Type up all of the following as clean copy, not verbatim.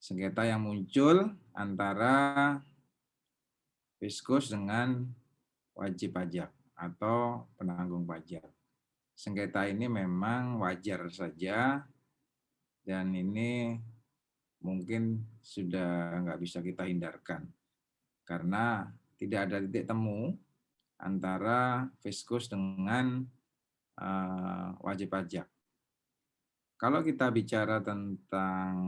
Sengketa yang muncul antara Fiskus dengan wajib pajak atau penanggung pajak. Sengketa ini memang wajar saja dan ini mungkin sudah nggak bisa kita hindarkan karena tidak ada titik temu antara Fiskus dengan wajib pajak. Kalau kita bicara tentang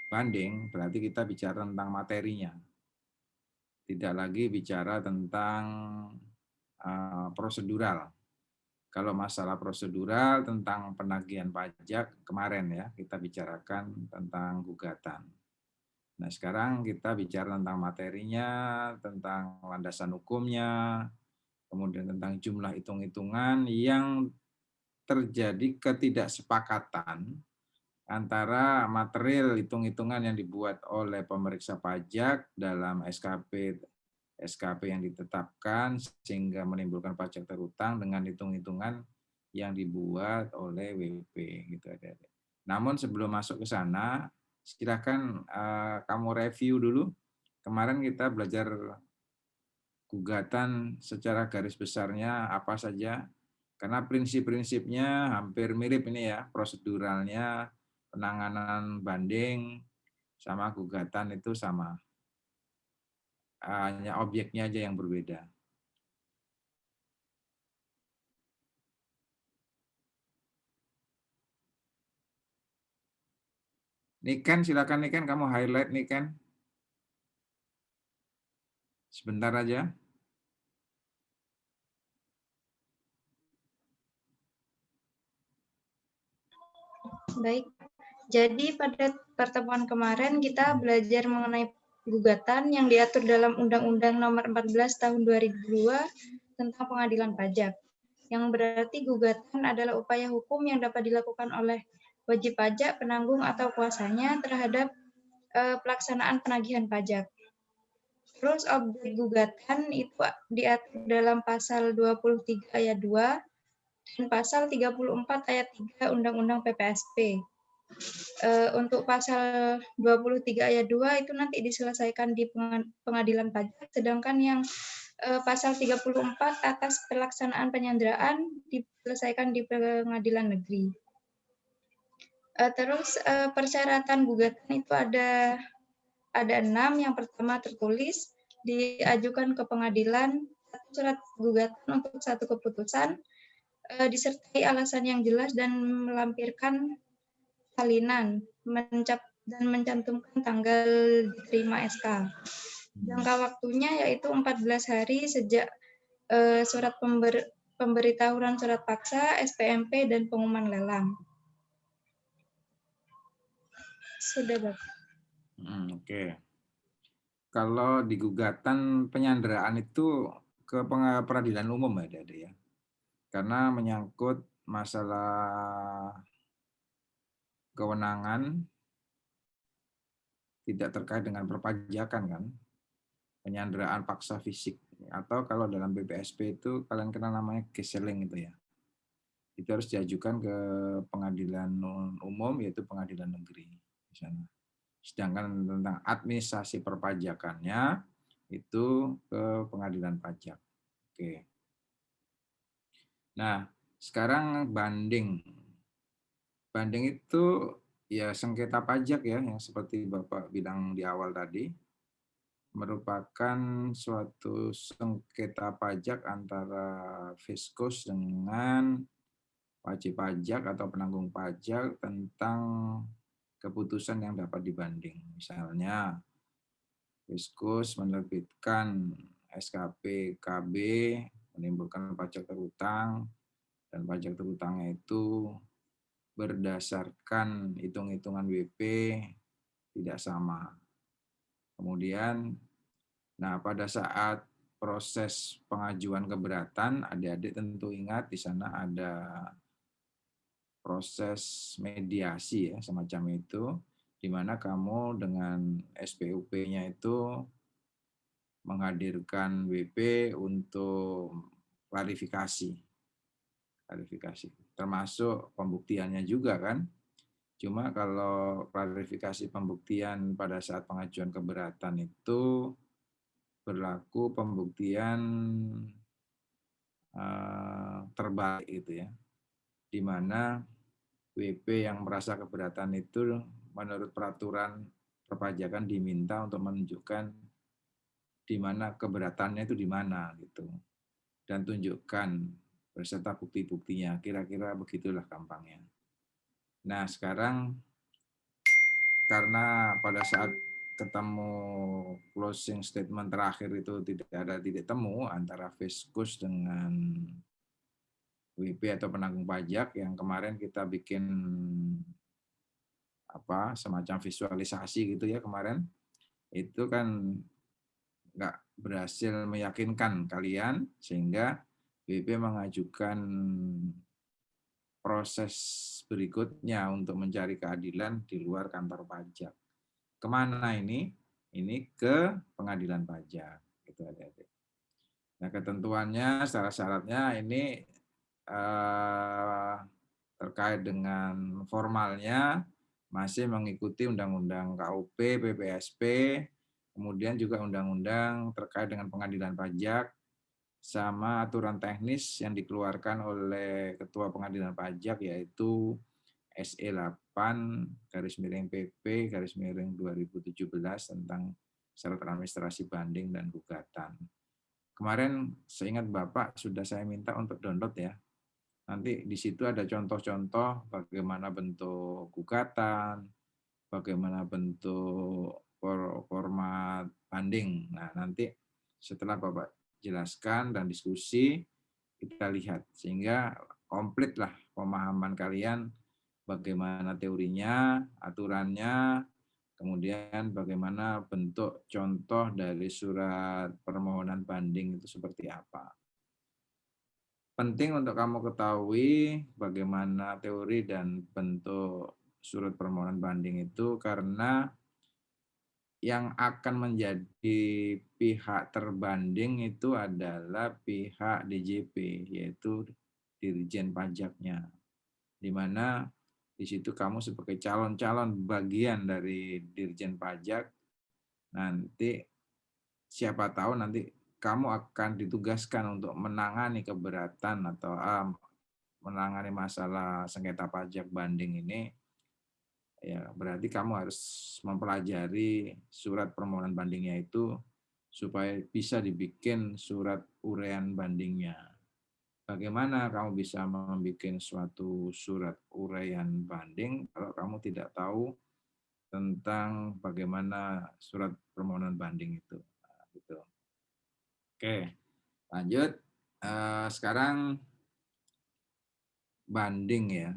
banding, berarti kita bicara tentang materinya. Tidak lagi bicara tentang prosedural. Kalau masalah prosedural tentang penagihan pajak kemarin ya, kita bicarakan tentang gugatan. Nah, sekarang kita bicara tentang materinya, tentang landasan hukumnya, kemudian tentang jumlah hitung-hitungan yang terjadi ketidaksepakatan antara material hitung-hitungan yang dibuat oleh pemeriksa pajak dalam SKP yang ditetapkan sehingga menimbulkan pajak terhutang dengan hitung-hitungan yang dibuat oleh WP gitu ada. Namun sebelum masuk ke sana, silakan kamu review dulu. Kemarin kita belajar gugatan secara garis besarnya apa saja, karena prinsip-prinsipnya hampir mirip ini ya, proseduralnya, penanganan banding sama gugatan itu sama, hanya objeknya aja yang berbeda. Niken, silakan Niken, kamu highlight Niken, sebentar aja. Baik, jadi pada pertemuan kemarin kita belajar mengenai gugatan yang diatur dalam Undang-Undang Nomor 14 Tahun 2002 tentang pengadilan pajak. Yang berarti gugatan adalah upaya hukum yang dapat dilakukan oleh wajib pajak, penanggung atau kuasanya terhadap pelaksanaan penagihan pajak. Terus objek gugatan itu diatur dalam pasal 23 ayat 2 dan pasal 34 ayat 3 Undang-Undang PPSP. Untuk pasal 23 ayat 2 itu nanti diselesaikan di pengadilan pajak, sedangkan yang pasal 34 atas pelaksanaan penyanderaan diselesaikan di pengadilan negeri. Terus persyaratan gugatan itu ada 6. Yang pertama tertulis, diajukan ke pengadilan, surat gugatan untuk satu keputusan, disertai alasan yang jelas dan melampirkan salinan, dan mencantumkan tanggal diterima SK. Jangka waktunya yaitu 14 hari sejak surat pemberitahuan surat paksa, SPMP, dan pengumuman lelang. Sudah, Bapak. Oke. Kalau di gugatan penyanderaan itu ke peradilan umum ada ya, karena menyangkut masalah kewenangan tidak terkait dengan perpajakan kan, penyanderaan paksa fisik, atau kalau dalam BPSP itu kalian kenal namanya gaseling itu ya, itu harus diajukan ke pengadilan umum yaitu pengadilan negeri di sana. Sedangkan tentang administrasi perpajakannya itu ke pengadilan pajak. Oke. Nah, sekarang banding. Banding itu ya sengketa pajak ya, yang seperti Bapak bilang di awal tadi, merupakan suatu sengketa pajak antara Fiskus dengan wajib pajak atau penanggung pajak tentang keputusan yang dapat dibanding. Misalnya, Fiskus menerbitkan SKP KB menimbulkan pajak terhutang, dan pajak terhutangnya itu berdasarkan hitung-hitungan WP tidak sama. Kemudian, nah pada saat proses pengajuan keberatan, adik-adik tentu ingat di sana ada proses mediasi ya, semacam itu, di mana kamu dengan SPUP-nya itu menghadirkan WP untuk klarifikasi, termasuk pembuktiannya juga kan. Cuma kalau klarifikasi pembuktian pada saat pengajuan keberatan itu berlaku pembuktian terbalik gitu ya, di mana WP yang merasa keberatan itu menurut peraturan perpajakan diminta untuk menunjukkan di mana keberatannya itu di mana gitu, dan tunjukkan beserta bukti-buktinya. Kira-kira begitulah gampangnya. Nah, sekarang karena pada saat ketemu closing statement terakhir itu tidak ada titik temu antara Fiskus dengan WP atau penanggung pajak yang kemarin kita bikin semacam visualisasi gitu ya kemarin, itu kan nggak berhasil meyakinkan kalian sehingga WP mengajukan proses berikutnya untuk mencari keadilan di luar kantor pajak. Kemana ini? Ini ke pengadilan pajak. Gitu, adik-adik. Nah, ketentuannya, syarat-syaratnya ini terkait dengan formalnya masih mengikuti Undang-Undang KUP, PPSP, kemudian juga undang-undang terkait dengan pengadilan pajak, sama aturan teknis yang dikeluarkan oleh Ketua Pengadilan Pajak yaitu SE 8/PP/2017 tentang syarat administrasi banding dan gugatan. Kemarin seingat Bapak sudah saya minta untuk download ya. Nanti di situ ada contoh-contoh bagaimana bentuk gugatan, bagaimana bentuk format banding. Nah, nanti setelah Bapak jelaskan dan diskusi, kita lihat sehingga komplitlah pemahaman kalian bagaimana teorinya, aturannya, kemudian bagaimana bentuk contoh dari surat permohonan banding itu seperti apa. Penting untuk kamu ketahui bagaimana teori dan bentuk surat permohonan banding itu karena yang akan menjadi pihak terbanding itu adalah pihak DJP, yaitu Dirjen Pajaknya. Di mana di situ kamu sebagai calon-calon bagian dari Dirjen Pajak, nanti siapa tahu nanti kamu akan ditugaskan untuk menangani keberatan atau menangani masalah sengketa pajak banding ini, ya berarti kamu harus mempelajari surat permohonan bandingnya itu supaya bisa dibikin surat uraian bandingnya. Bagaimana kamu bisa membuat suatu surat uraian banding kalau kamu tidak tahu tentang bagaimana surat permohonan banding itu. Nah, gitu. Oke, lanjut. Sekarang banding ya.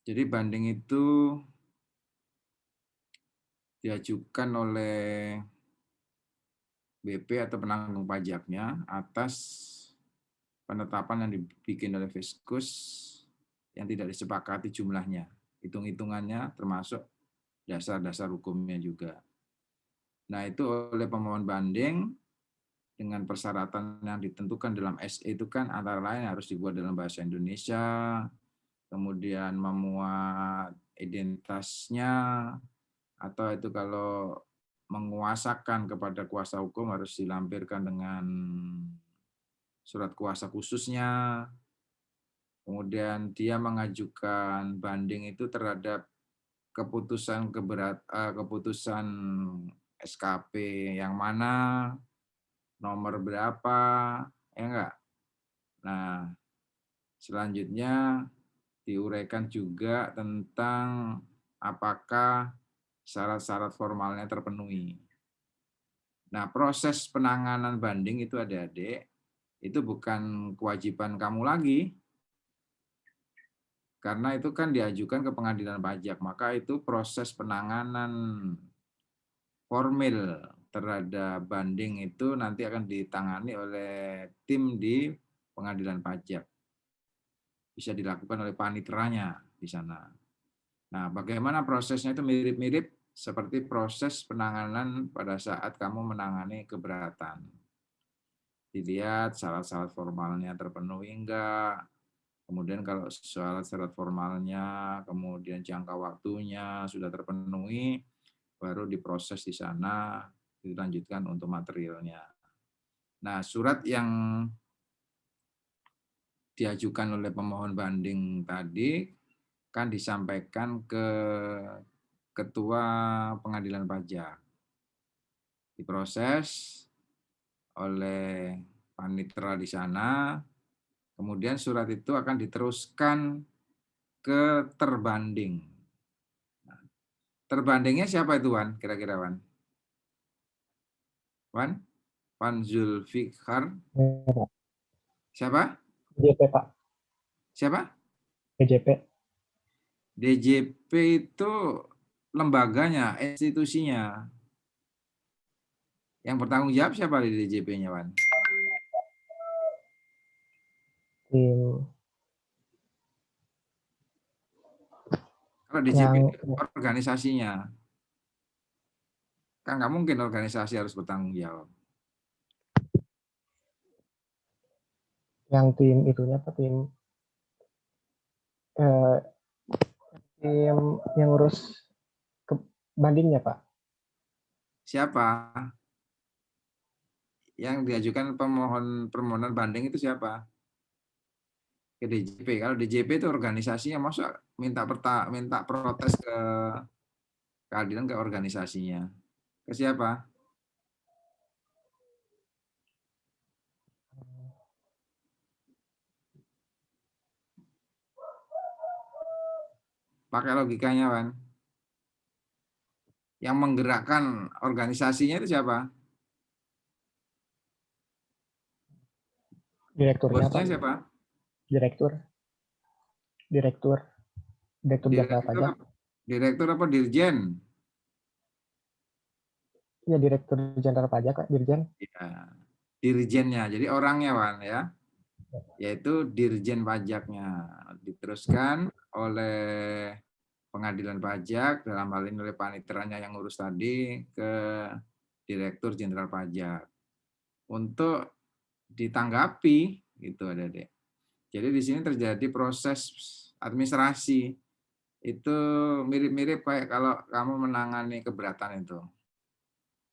Jadi banding itu diajukan oleh BP atau penanggung pajaknya atas penetapan yang dibikin oleh Fiskus yang tidak disepakati jumlahnya. Hitung-hitungannya termasuk dasar-dasar hukumnya juga. Nah, itu oleh pemohon banding dengan persyaratan yang ditentukan dalam SE itu kan antara lain harus dibuat dalam bahasa Indonesia, kemudian memuat identitasnya, atau itu kalau menguasakan kepada kuasa hukum harus dilampirkan dengan surat kuasa khususnya. Kemudian dia mengajukan banding itu terhadap keputusan SKP yang mana, nomor berapa, ya enggak? Nah, selanjutnya diuraikan juga tentang apakah syarat-syarat formalnya terpenuhi. Nah, proses penanganan banding itu adik-adik, itu bukan kewajiban kamu lagi, karena itu kan diajukan ke pengadilan pajak, maka itu proses penanganan formil terhadap banding itu nanti akan ditangani oleh tim di pengadilan pajak. Bisa dilakukan oleh paniteranya di sana. Nah, bagaimana prosesnya itu mirip-mirip seperti proses penanganan pada saat kamu menangani keberatan. Dilihat syarat-syarat formalnya terpenuhi enggak, Kemudian kalau syarat-syarat formalnya, kemudian jangka waktunya sudah terpenuhi, baru diproses di sana, dilanjutkan untuk materialnya. Nah, surat yang diajukan oleh pemohon banding tadi kan disampaikan ke Ketua Pengadilan Pajak. Diproses oleh panitera di sana, kemudian surat itu akan diteruskan ke terbanding. Nah, terbandingnya siapa itu, Wan? Kira-kira, Wan? Wan? Wan Zulfikar? Ya, Pak. Siapa? DJP, Pak. Siapa? DJP. DJP itu lembaganya, institusinya. Yang bertanggung jawab siapa di DJP-nya, Wan? Tim Kalau DJP yang organisasinya, kan nggak mungkin organisasi harus bertanggung jawab. tim itunya Pak, eh, tim yang urus ke bandingnya, Pak. Siapa yang diajukan permohonan banding itu siapa? Ke DJP. Kalau DJP itu organisasinya, masa minta protes ke keadilan ke organisasinya? Ke siapa? Pakai logikanya, Wan. Yang menggerakkan organisasinya itu siapa? Direkturnya, Bosnya Pak. siapa? Direktur jenderal Direktur, pajak. direktur apa dirjen? Ya, direktur jenderal pajak, Pak. Dirjen. Ya, dirjennya. Jadi orangnya, Wan, ya. Yaitu dirjen pajaknya. Diteruskan oleh pengadilan pajak, dalam hal ini oleh paniteranya yang ngurus tadi, ke direktur jenderal pajak. Untuk ditanggapi, gitu Adik-adik. Jadi di sini terjadi proses administrasi. Itu mirip-mirip kayak kalau kamu menangani keberatan itu.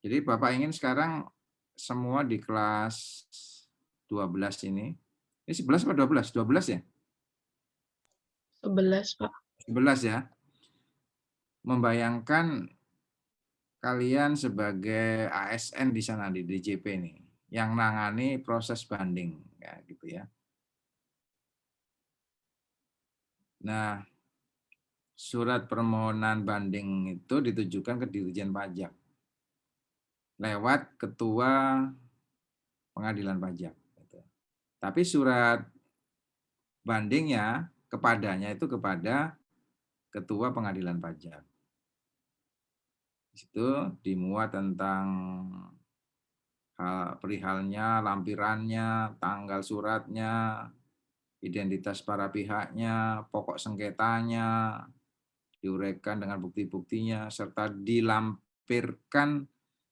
Jadi Bapak ingin sekarang semua di kelas 12 ini 11 atau 12? 12 ya? 11, Pak. 11 ya. Membayangkan kalian sebagai ASN di sana di DJP ini yang nangani proses banding ya gitu ya. Nah, surat permohonan banding itu ditujukan ke Dirjen Pajak lewat Ketua Pengadilan Pajak. Gitu. Tapi surat bandingnya kepadanya itu kepada Ketua Pengadilan Pajak. Di situ dimuat tentang perihalnya, lampirannya, tanggal suratnya, identitas para pihaknya, pokok sengketanya, diuraikan dengan bukti-buktinya, serta dilampirkan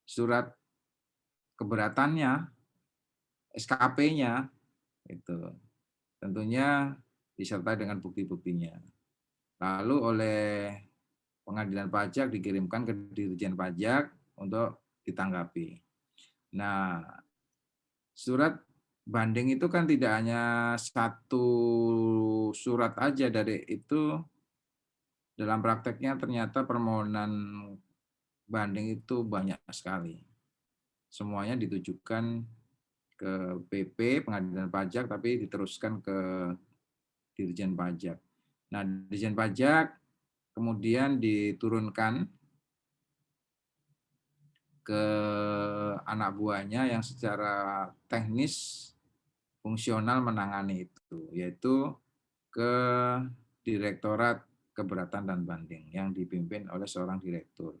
surat keberatannya, SKP-nya, itu tentunya disertai dengan bukti-buktinya. Lalu oleh pengadilan pajak dikirimkan ke Dirjen Pajak untuk ditanggapi. Nah, surat banding itu kan tidak hanya satu surat aja dari itu. Dalam prakteknya ternyata permohonan banding itu banyak sekali. Semuanya ditujukan ke PP, Pengadilan Pajak, tapi diteruskan ke Dirjen Pajak. Nah, Dirjen Pajak kemudian diturunkan ke anak buahnya yang secara teknis fungsional menangani itu, yaitu ke Direktorat Keberatan dan Banding yang dipimpin oleh seorang direktur.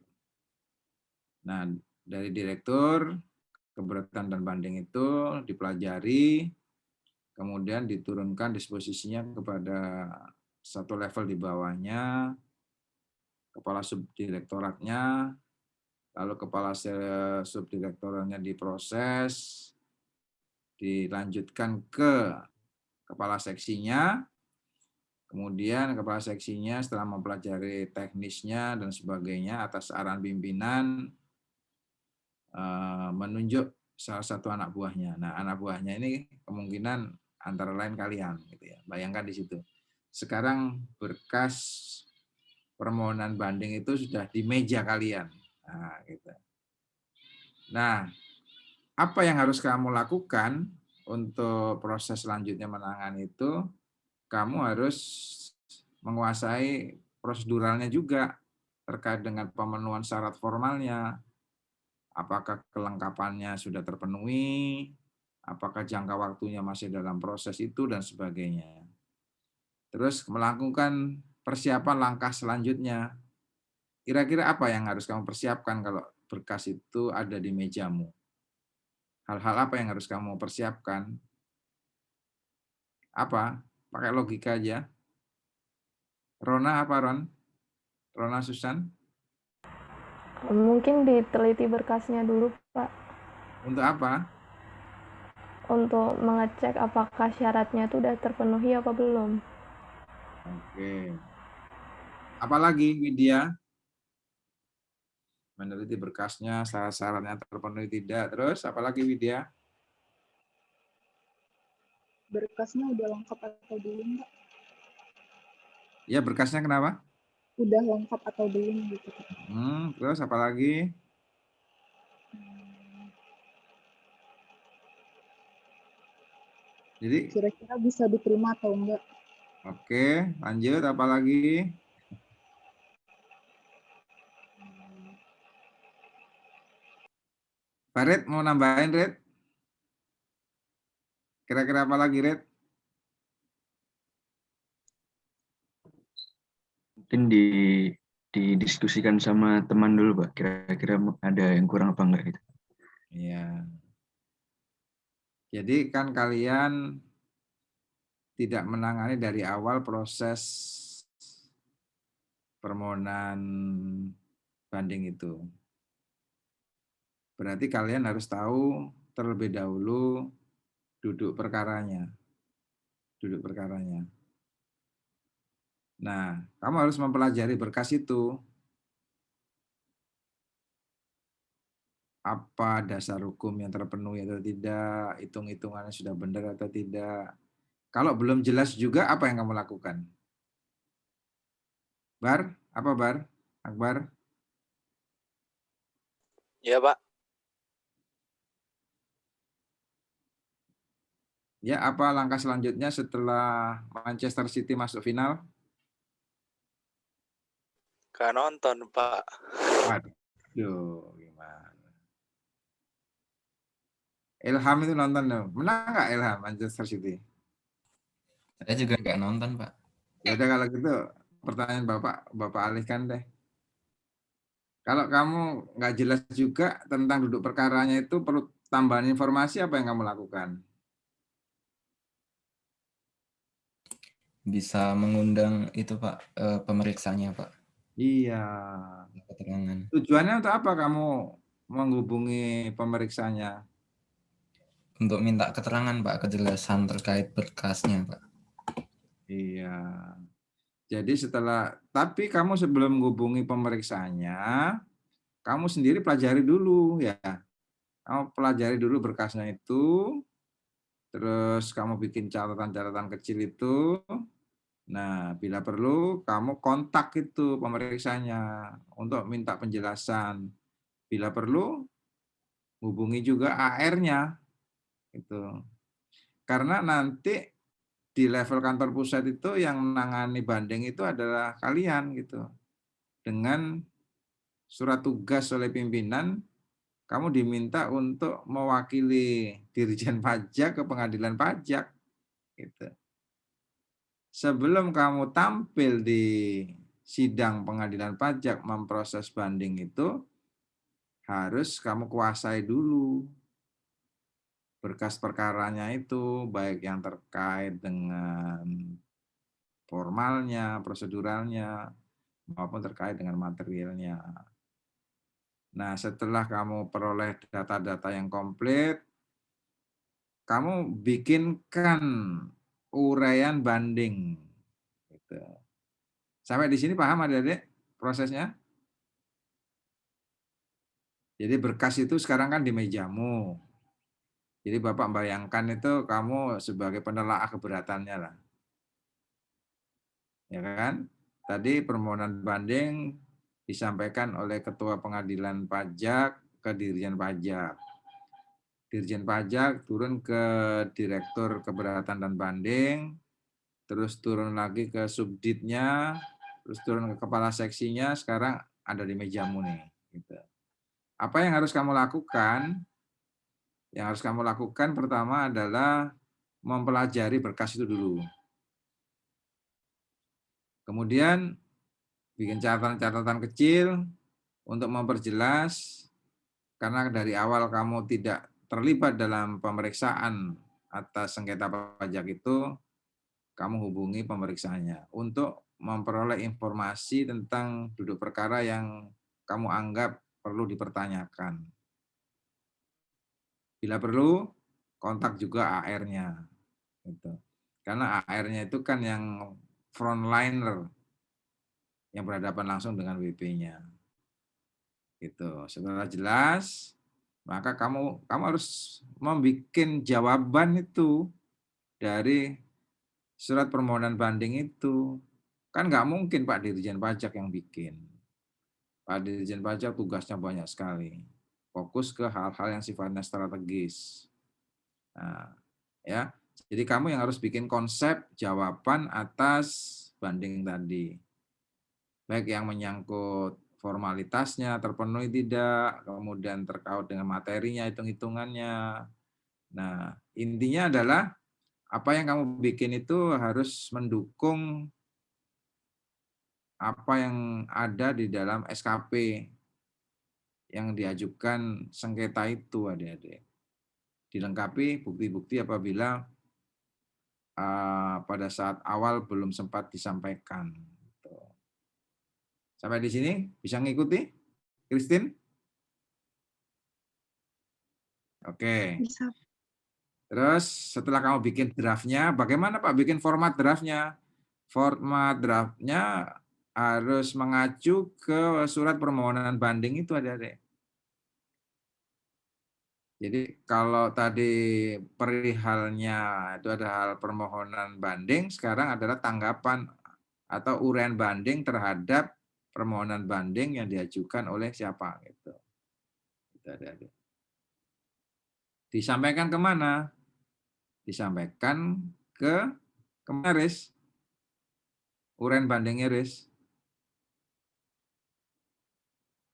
Nah, dari Direktur Keberatan dan Banding itu dipelajari, kemudian diturunkan disposisinya kepada satu level di bawahnya, kepala subdirektoratnya, lalu kepala subdirektoratnya diproses, dilanjutkan ke kepala seksinya, Kemudian kepala seksinya setelah mempelajari teknisnya dan sebagainya atas arahan pimpinan menunjuk salah satu anak buahnya. Nah, anak buahnya ini kemungkinan antara lain kalian, gitu ya. Bayangkan di situ. Sekarang berkas permohonan banding itu sudah di meja kalian. Nah, gitu. Nah, apa yang harus kamu lakukan untuk proses selanjutnya menangani itu? Kamu harus menguasai proseduralnya juga terkait dengan pemenuhan syarat formalnya. Apakah kelengkapannya sudah terpenuhi, apakah jangka waktunya masih dalam proses itu, dan sebagainya. Terus melakukan persiapan langkah selanjutnya. Kira-kira apa yang harus kamu persiapkan kalau berkas itu ada di mejamu? Hal-hal apa yang harus kamu persiapkan? Apa? Pakai logika aja. Rona apa, Ron? Rona Susan? Mungkin diteliti berkasnya dulu, Pak, Untuk apa? untuk mengecek apakah syaratnya itu sudah terpenuhi apa belum. Oke. Apalagi, Widya? Meneliti berkasnya, syarat-syaratnya terpenuhi tidak. Terus, apalagi, Widya? Berkasnya udah lengkap atau belum, Pak? Ya, berkasnya kenapa? Udah lengkap atau belum gitu, Pak. Terus apalagi? Jadi, Kira-kira bisa diterima atau enggak? oke, lanjut. Apalagi? Farid, mau nambahin, Red? Kira-kira apa lagi, Red? Mungkin didiskusikan sama teman dulu, Pak. Kira-kira ada yang kurang apa enggak gitu. Iya. Jadi kan kalian tidak menangani dari awal proses permohonan banding itu. Berarti kalian harus tahu terlebih dahulu duduk perkaranya. Duduk perkaranya. Nah, kamu harus mempelajari berkas itu. Apa dasar hukum yang terpenuhi atau tidak, hitung-hitungannya sudah benar atau tidak. Kalau belum jelas juga, apa yang kamu lakukan? Bar? Apa, Bar? Akbar? Iya, Pak. Ya, apa langkah selanjutnya setelah Manchester City masuk final? Gak nonton, Pak. Waduh, gimana? Ilham itu nonton loh. Menang nggak Ilham Manchester City? Saya juga nggak nonton, Pak. Ya udah kalau gitu pertanyaan Bapak alihkan deh. Kalau kamu nggak jelas juga tentang duduk perkaranya itu perlu tambahan informasi, apa yang kamu lakukan? Bisa mengundang itu, Pak, pemeriksanya, Pak. Iya. Keterangan. Tujuannya untuk apa kamu menghubungi pemeriksanya? Untuk minta keterangan, Pak, kejelasan terkait berkasnya, Pak. Iya. Jadi tapi kamu sebelum menghubungi pemeriksanya, kamu sendiri pelajari dulu ya. Kamu pelajari dulu berkasnya itu, terus kamu bikin catatan-catatan kecil itu. Nah, bila perlu kamu kontak itu pemeriksanya untuk minta penjelasan. Bila perlu hubungi juga AR-nya itu. Karena nanti di level kantor pusat itu yang menangani banding itu adalah kalian gitu. Dengan surat tugas oleh pimpinan, kamu diminta untuk mewakili Dirjen Pajak ke Pengadilan Pajak gitu. Sebelum kamu tampil di sidang Pengadilan Pajak memproses banding itu, harus kamu kuasai dulu berkas perkaranya itu, baik yang terkait dengan formalnya, proseduralnya, maupun terkait dengan materialnya. Nah, setelah kamu peroleh data-data yang komplit, kamu bikinkan uraian banding. Gitu. Gitu. Sampai di sini paham adik-adik prosesnya? Jadi berkas itu sekarang kan di mejamu. Jadi Bapak bayangkan itu kamu sebagai penelaah keberatannya lah. Ya kan? Tadi permohonan banding disampaikan oleh Ketua Pengadilan Pajak ke Dirjen Pajak. Dirjen Pajak turun ke Direktur Keberatan dan Banding, terus turun lagi ke Subditnya, terus turun ke Kepala Seksinya, sekarang ada di mejamu nih. Gitu. Apa yang harus kamu lakukan? Yang harus kamu lakukan pertama adalah mempelajari berkas itu dulu. Kemudian bikin catatan-catatan kecil untuk memperjelas, karena dari awal kamu tidak terlibat dalam pemeriksaan atas sengketa pajak itu, kamu hubungi pemeriksaannya untuk memperoleh informasi tentang duduk perkara yang kamu anggap perlu dipertanyakan. Bila perlu, kontak juga AR-nya. Gitu. Karena AR-nya itu kan yang frontliner, yang berhadapan langsung dengan WP-nya. Gitu. Setelah jelas, maka kamu harus membuat jawaban itu dari surat permohonan banding itu. Kan nggak mungkin Pak Dirjen Pajak yang bikin. Pak Dirjen Pajak tugasnya banyak sekali. Fokus ke hal-hal yang sifatnya strategis. Nah, ya. Jadi kamu yang harus bikin konsep jawaban atas banding tadi. Baik yang menyangkut formalitasnya terpenuhi tidak, kemudian terkait dengan materinya, hitung-hitungannya. Nah, intinya adalah apa yang kamu bikin itu harus mendukung apa yang ada di dalam SKP yang diajukan sengketa itu, adik-adik. Dilengkapi bukti-bukti apabila pada saat awal belum sempat disampaikan. Sampai di sini bisa ngikuti, Christine? Oke. Bisa. Terus setelah kamu bikin draftnya, bagaimana Pak bikin format draftnya? Format draftnya harus mengacu ke surat permohonan banding itu, adik-adik. Jadi kalau tadi perihalnya itu ada hal permohonan banding, sekarang adalah tanggapan atau uraian banding terhadap permohonan banding yang diajukan oleh siapa gitu. Itu adik-adik. Disampaikan kemana? Disampaikan ke Riz. Uraian bandingnya Riz.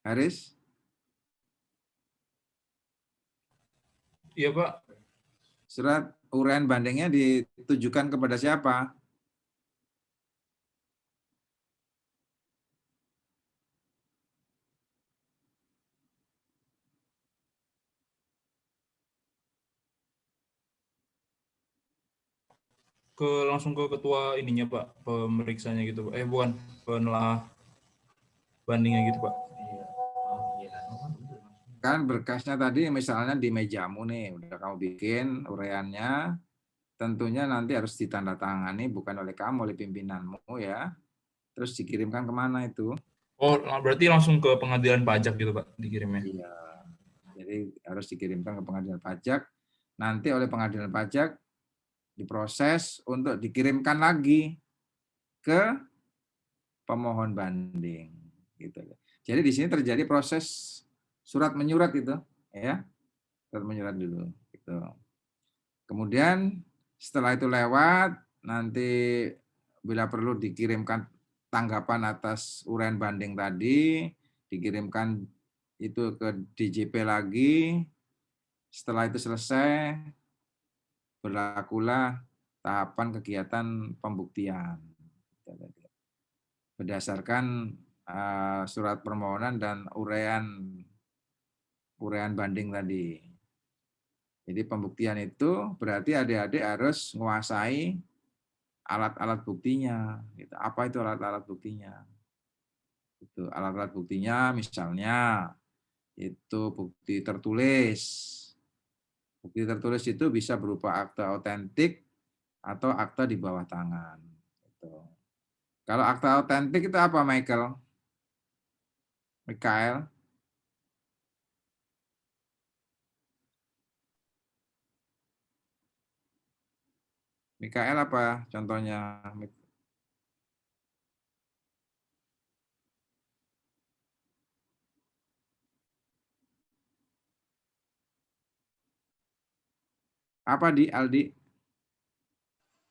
Haris? Iya, Pak. Surat uraian bandingnya ditujukan kepada siapa? Langsung ke ketua ininya, Pak, pemeriksanya gitu, Pak. Bukan, penelaah bandingnya gitu, Pak. Kan berkasnya tadi misalnya di mejamu nih, udah kamu bikin uraiannya, tentunya nanti harus ditandatangani bukan oleh kamu, oleh pimpinanmu ya. Terus dikirimkan kemana itu? Oh, berarti langsung ke pengadilan pajak gitu, Pak, dikirimnya? Iya. Jadi harus dikirimkan ke pengadilan pajak. Nanti oleh pengadilan pajak diproses untuk dikirimkan lagi ke pemohon banding. Gitu. Jadi di sini terjadi proses surat menyurat itu, ya. Surat menyurat dulu. Gitu. Kemudian setelah itu lewat, nanti bila perlu dikirimkan tanggapan atas uraian banding tadi, dikirimkan itu ke DJP lagi. Setelah itu selesai, berlakulah tahapan kegiatan pembuktian. Berdasarkan surat permohonan dan uraian banding tadi. Jadi pembuktian itu berarti adik-adik harus menguasai alat-alat buktinya. Gitu. Apa itu alat-alat buktinya? Itu alat-alat buktinya misalnya itu bukti tertulis. Bukti tertulis itu bisa berupa akta otentik atau akta di bawah tangan. Gitu. Kalau akta autentik itu apa, Michael? Mikael? Mikael apa contohnya? Apa di Aldi?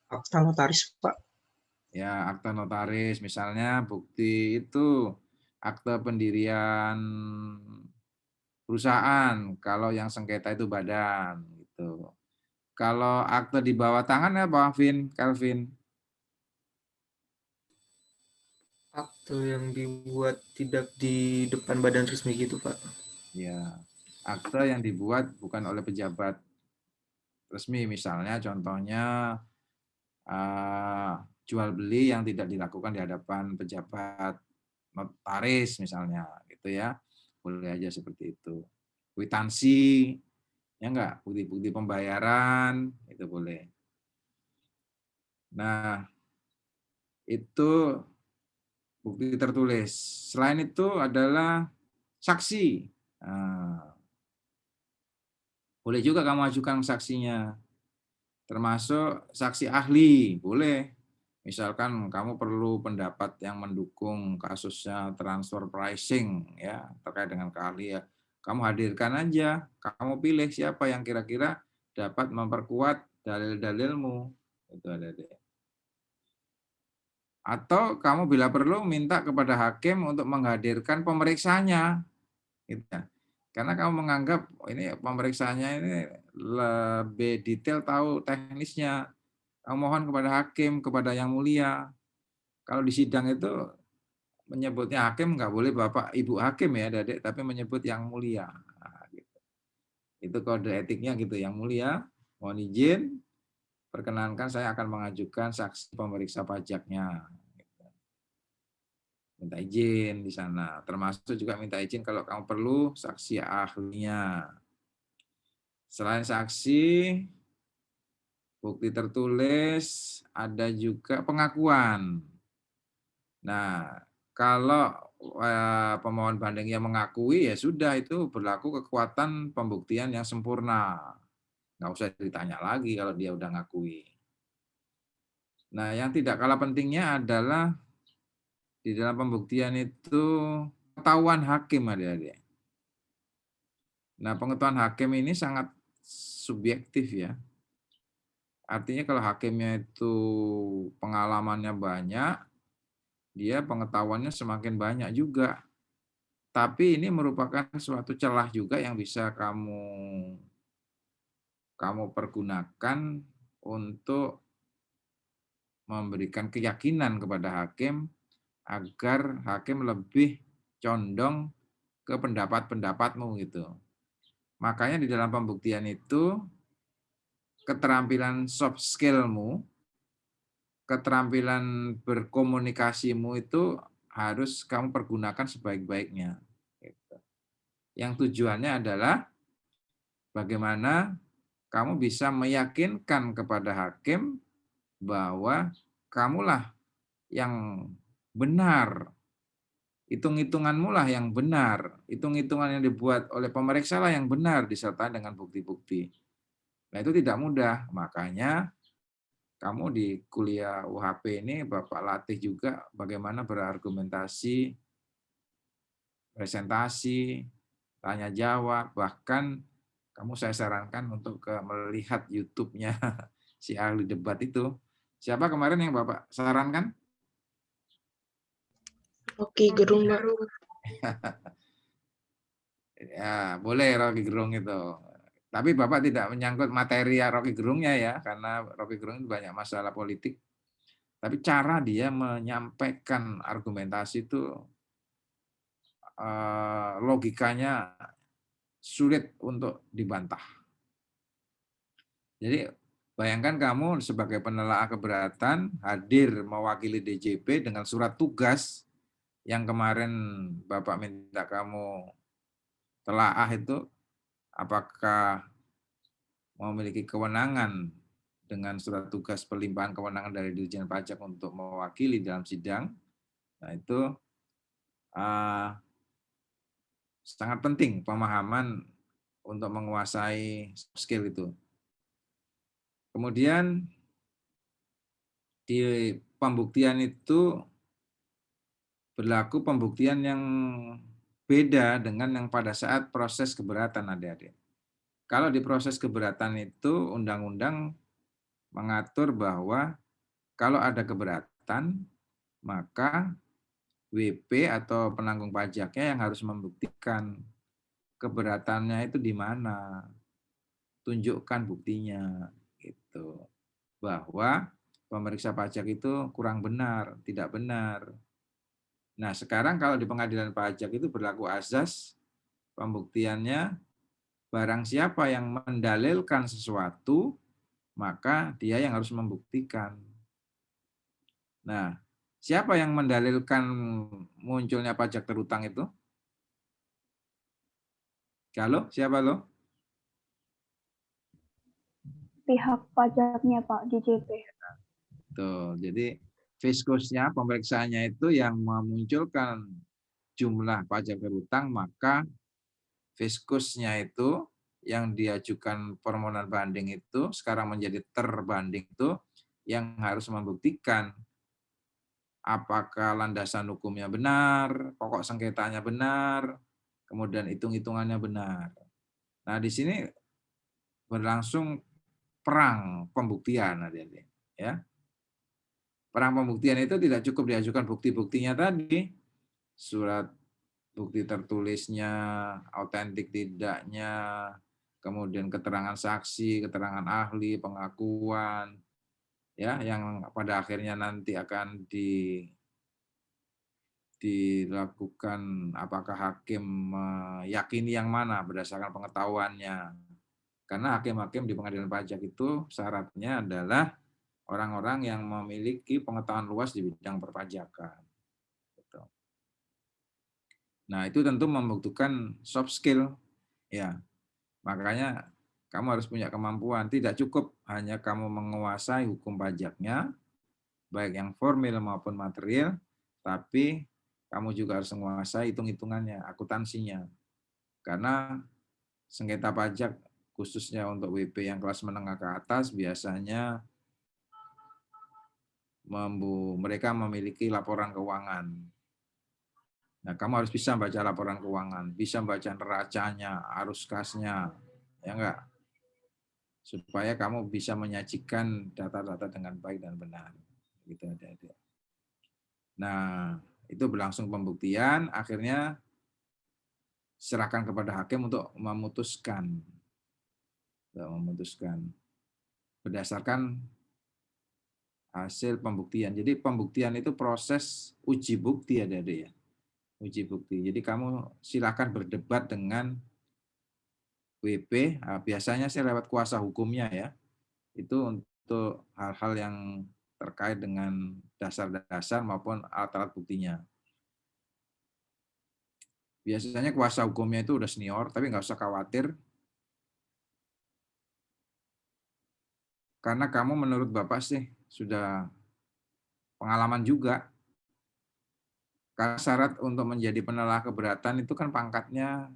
Akta notaris, Pak. Ya, akta notaris. Misalnya bukti itu akte pendirian perusahaan. Kalau yang sengketa itu badan. Gitu. Kalau akte di bawah tangan apa, Calvin? Akte yang dibuat tidak di depan badan resmi gitu, Pak. Ya, akte yang dibuat bukan oleh pejabat resmi. Misalnya contohnya jual beli yang tidak dilakukan di hadapan pejabat notaris misalnya, gitu ya. Boleh aja seperti itu. Kwitansi, ya enggak, bukti-bukti pembayaran itu boleh. Nah, itu bukti tertulis. Selain itu adalah saksi. Nah, boleh juga kamu ajukan saksinya. Termasuk saksi ahli, boleh. Misalkan kamu perlu pendapat yang mendukung kasusnya transfer pricing ya terkait dengan keahlian. Kamu hadirkan aja, kamu pilih siapa yang kira-kira dapat memperkuat dalil-dalilmu. Itu ada deh. Atau kamu bila perlu minta kepada hakim untuk menghadirkan pemeriksanya. Gitu. Karena kamu menganggap ini pemeriksaannya ini lebih detail tahu teknisnya. Kamu mohon kepada hakim, kepada yang mulia. Kalau di sidang itu menyebutnya hakim nggak boleh bapak ibu hakim ya, Dedek, tapi menyebut yang mulia. Nah, gitu. Itu kode etiknya gitu, yang mulia. Mohon izin, perkenankan saya akan mengajukan saksi pemeriksa pajaknya. Minta izin di sana. Termasuk juga minta izin kalau kamu perlu saksi ahlinya. Selain saksi, bukti tertulis, ada juga pengakuan. Nah, kalau pemohon bandingnya mengakui, ya sudah itu berlaku kekuatan pembuktian yang sempurna. Nggak usah ditanya lagi kalau dia udah ngakui. Nah, yang tidak kalah pentingnya adalah di dalam pembuktian itu pengetahuan hakim, adik-adik. Nah, pengetahuan hakim ini sangat subjektif ya. Artinya kalau hakimnya itu pengalamannya banyak, dia pengetahuannya semakin banyak juga. Tapi ini merupakan suatu celah juga yang bisa kamu pergunakan untuk memberikan keyakinan kepada hakim agar hakim lebih condong ke pendapat-pendapatmu gitu. Makanya di dalam pembuktian itu keterampilan soft skill-mu, keterampilan berkomunikasimu itu harus kamu pergunakan sebaik-baiknya. Yang tujuannya adalah bagaimana kamu bisa meyakinkan kepada hakim bahwa kamulah yang benar. Hitung-hitunganmu lah yang benar. Hitung-hitungan yang dibuat oleh pemeriksa lah yang benar disertai dengan bukti-bukti. Nah, itu tidak mudah. Makanya kamu di kuliah UHP ini Bapak latih juga bagaimana berargumentasi, presentasi, tanya jawab, bahkan kamu saya sarankan untuk melihat YouTube-nya si ahli debat itu. Siapa kemarin yang Bapak sarankan? Rocky Gerung, Mbak. Ya, boleh Rocky Gerung itu. Tapi Bapak tidak menyangkut materi Rocky Gerungnya ya, karena Rocky Gerung itu banyak masalah politik. Tapi cara dia menyampaikan argumentasi itu logikanya sulit untuk dibantah. Jadi bayangkan kamu sebagai penelaah keberatan hadir mewakili DJP dengan surat tugas yang kemarin Bapak minta kamu telaah itu, apakah memiliki kewenangan dengan surat tugas pelimpahan kewenangan dari Dirjen Pajak untuk mewakili dalam sidang. Nah, itu sangat penting pemahaman untuk menguasai skill itu. Kemudian di pembuktian itu berlaku pembuktian yang beda dengan yang pada saat proses keberatan, adik-adik. Kalau di proses keberatan itu undang-undang mengatur bahwa kalau ada keberatan, maka WP atau penanggung pajaknya yang harus membuktikan keberatannya itu di mana. Tunjukkan buktinya gitu. Bahwa pemeriksa pajak itu kurang benar, tidak benar. Nah, sekarang kalau di pengadilan pajak itu berlaku azas pembuktiannya barang siapa yang mendalilkan sesuatu, maka dia yang harus membuktikan. Nah, siapa yang mendalilkan munculnya pajak terutang itu? Kalau siapa lo? Pihak pajaknya Pak, DJP. Tuh, jadi fiskusnya, pemeriksaannya itu yang memunculkan jumlah pajak berutang, maka fiskusnya itu yang diajukan permohonan banding itu sekarang menjadi terbanding itu yang harus membuktikan apakah landasan hukumnya benar, pokok sengketanya benar, kemudian hitung-hitungannya benar. Nah, di sini berlangsung perang pembuktian, adik-adik, ya. Perang pembuktian itu tidak cukup diajukan bukti-buktinya tadi, surat bukti tertulisnya, autentik tidaknya, kemudian keterangan saksi, keterangan ahli, pengakuan, ya, yang pada akhirnya nanti akan dilakukan apakah hakim meyakini yang mana berdasarkan pengetahuannya. Karena hakim-hakim di pengadilan pajak itu syaratnya adalah orang-orang yang memiliki pengetahuan luas di bidang perpajakan. Nah, itu tentu membutuhkan soft skill, ya. Makanya kamu harus punya kemampuan. Tidak cukup hanya kamu menguasai hukum pajaknya, baik yang formil maupun material, tapi kamu juga harus menguasai hitung-hitungannya, akuntansinya. Karena sengketa pajak khususnya untuk WP yang kelas menengah ke atas biasanya mereka memiliki laporan keuangan. Nah, kamu harus bisa baca laporan keuangan, bisa baca neracanya, arus kasnya, ya enggak? Supaya kamu bisa menyajikan data-data dengan baik dan benar. Gitu, adik-adik. Nah, itu berlangsung pembuktian, akhirnya serahkan kepada hakim untuk memutuskan berdasarkan hasil pembuktian. Jadi pembuktian itu proses uji bukti, adik-adik, ya. Uji bukti. Jadi kamu silakan berdebat dengan WP. Nah, biasanya sih lewat kuasa hukumnya, ya. Itu untuk hal-hal yang terkait dengan dasar-dasar maupun alat-alat buktinya. Biasanya kuasa hukumnya itu udah senior, tapi nggak usah khawatir. Karena kamu menurut Bapak sih sudah pengalaman juga. Karena syarat untuk menjadi penelah keberatan itu kan pangkatnya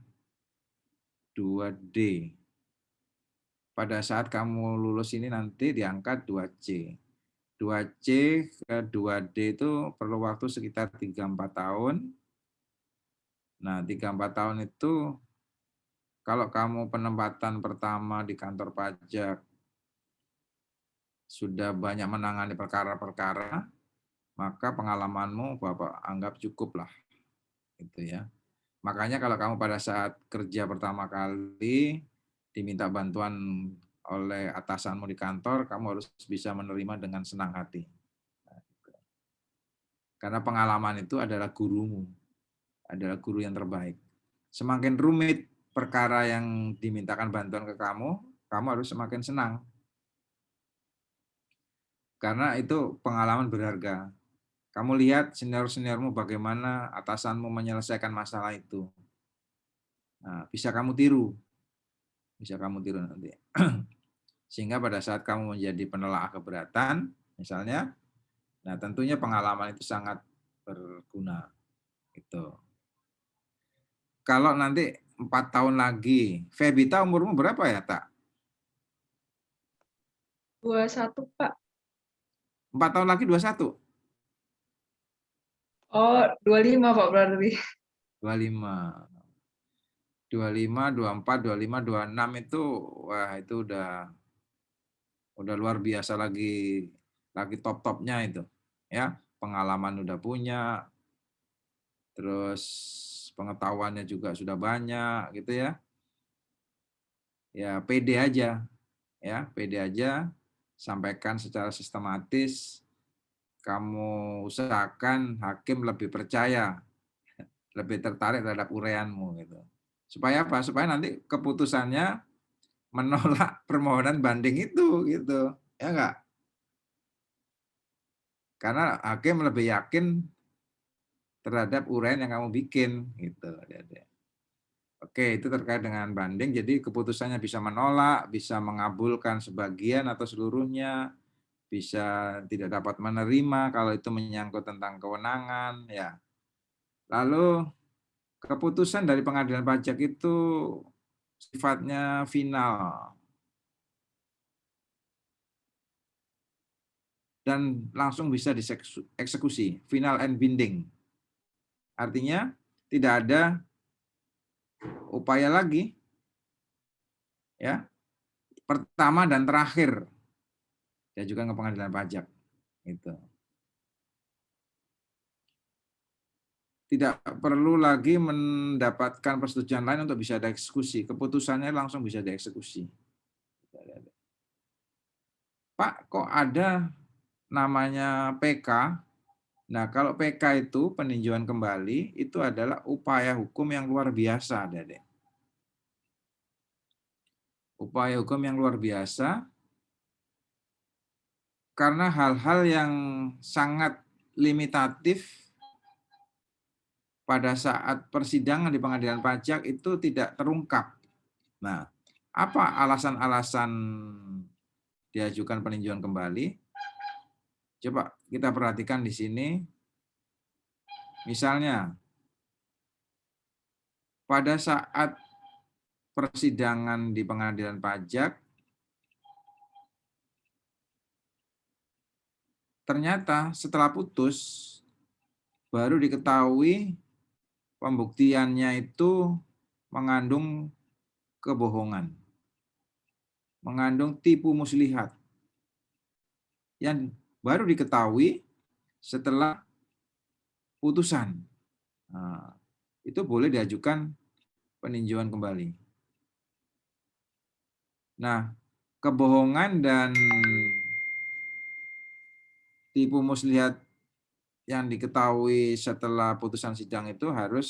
2D. Pada saat kamu lulus ini nanti diangkat 2C. 2C ke 2D itu perlu waktu sekitar 3-4 tahun. Nah, 3-4 tahun itu kalau kamu penempatan pertama di kantor pajak sudah banyak menangani perkara-perkara, maka pengalamanmu Bapak anggap cukup lah. Gitu ya. Makanya kalau kamu pada saat kerja pertama kali diminta bantuan oleh atasanmu di kantor, kamu harus bisa menerima dengan senang hati. Karena pengalaman itu adalah gurumu, adalah guru yang terbaik. Semakin rumit perkara yang dimintakan bantuan ke kamu harus semakin senang. Karena itu pengalaman berharga. Kamu lihat senior-seniormu bagaimana atasanmu menyelesaikan masalah itu. Nah, bisa kamu tiru. Bisa kamu tiru nanti. Sehingga pada saat kamu menjadi penelaah keberatan, misalnya, nah tentunya pengalaman itu sangat berguna. Gitu. Kalau nanti 4 tahun lagi, Febita umurmu berapa ya, Tak? 21, Pak. 4 tahun lagi 21? Oh, 25, Pak, berarti. 25. 25, 24, 25, 26 itu, wah itu udah luar biasa lagi top-topnya itu. Ya, pengalaman udah punya, terus pengetahuannya juga sudah banyak gitu ya. Ya, pede aja. Ya, pede aja, sampaikan secara sistematis, kamu usahakan hakim lebih percaya, lebih tertarik terhadap uraianmu gitu. Supaya apa? Supaya nanti keputusannya menolak permohonan banding itu gitu. Ya enggak? Karena hakim lebih yakin terhadap uraian yang kamu bikin gitu. Oke, itu terkait dengan banding. Jadi keputusannya bisa menolak, bisa mengabulkan sebagian atau seluruhnya, bisa tidak dapat menerima kalau itu menyangkut tentang kewenangan ya. Lalu keputusan dari pengadilan pajak itu sifatnya final dan langsung bisa dieksekusi, final and binding. Artinya tidak ada upaya lagi ya. Pertama dan terakhir diajukan ke pengadilan pajak gitu. Tidak perlu lagi mendapatkan persetujuan lain untuk bisa dieksekusi. Keputusannya langsung bisa dieksekusi. Pak, kok ada namanya PK? Nah, kalau PK itu peninjauan kembali itu adalah upaya hukum yang luar biasa, Dedek. Upaya hukum yang luar biasa karena hal-hal yang sangat limitatif pada saat persidangan di pengadilan pajak itu tidak terungkap. Nah, apa alasan-alasan diajukan peninjauan kembali? Coba kita perhatikan di sini. Misalnya, pada saat persidangan di pengadilan pajak, ternyata setelah putus, baru diketahui pembuktiannya itu mengandung kebohongan, mengandung tipu muslihat, yang baru diketahui setelah putusan. Nah, itu boleh diajukan peninjauan kembali. Nah, kebohongan dan tipu muslihat yang diketahui setelah putusan sidang itu harus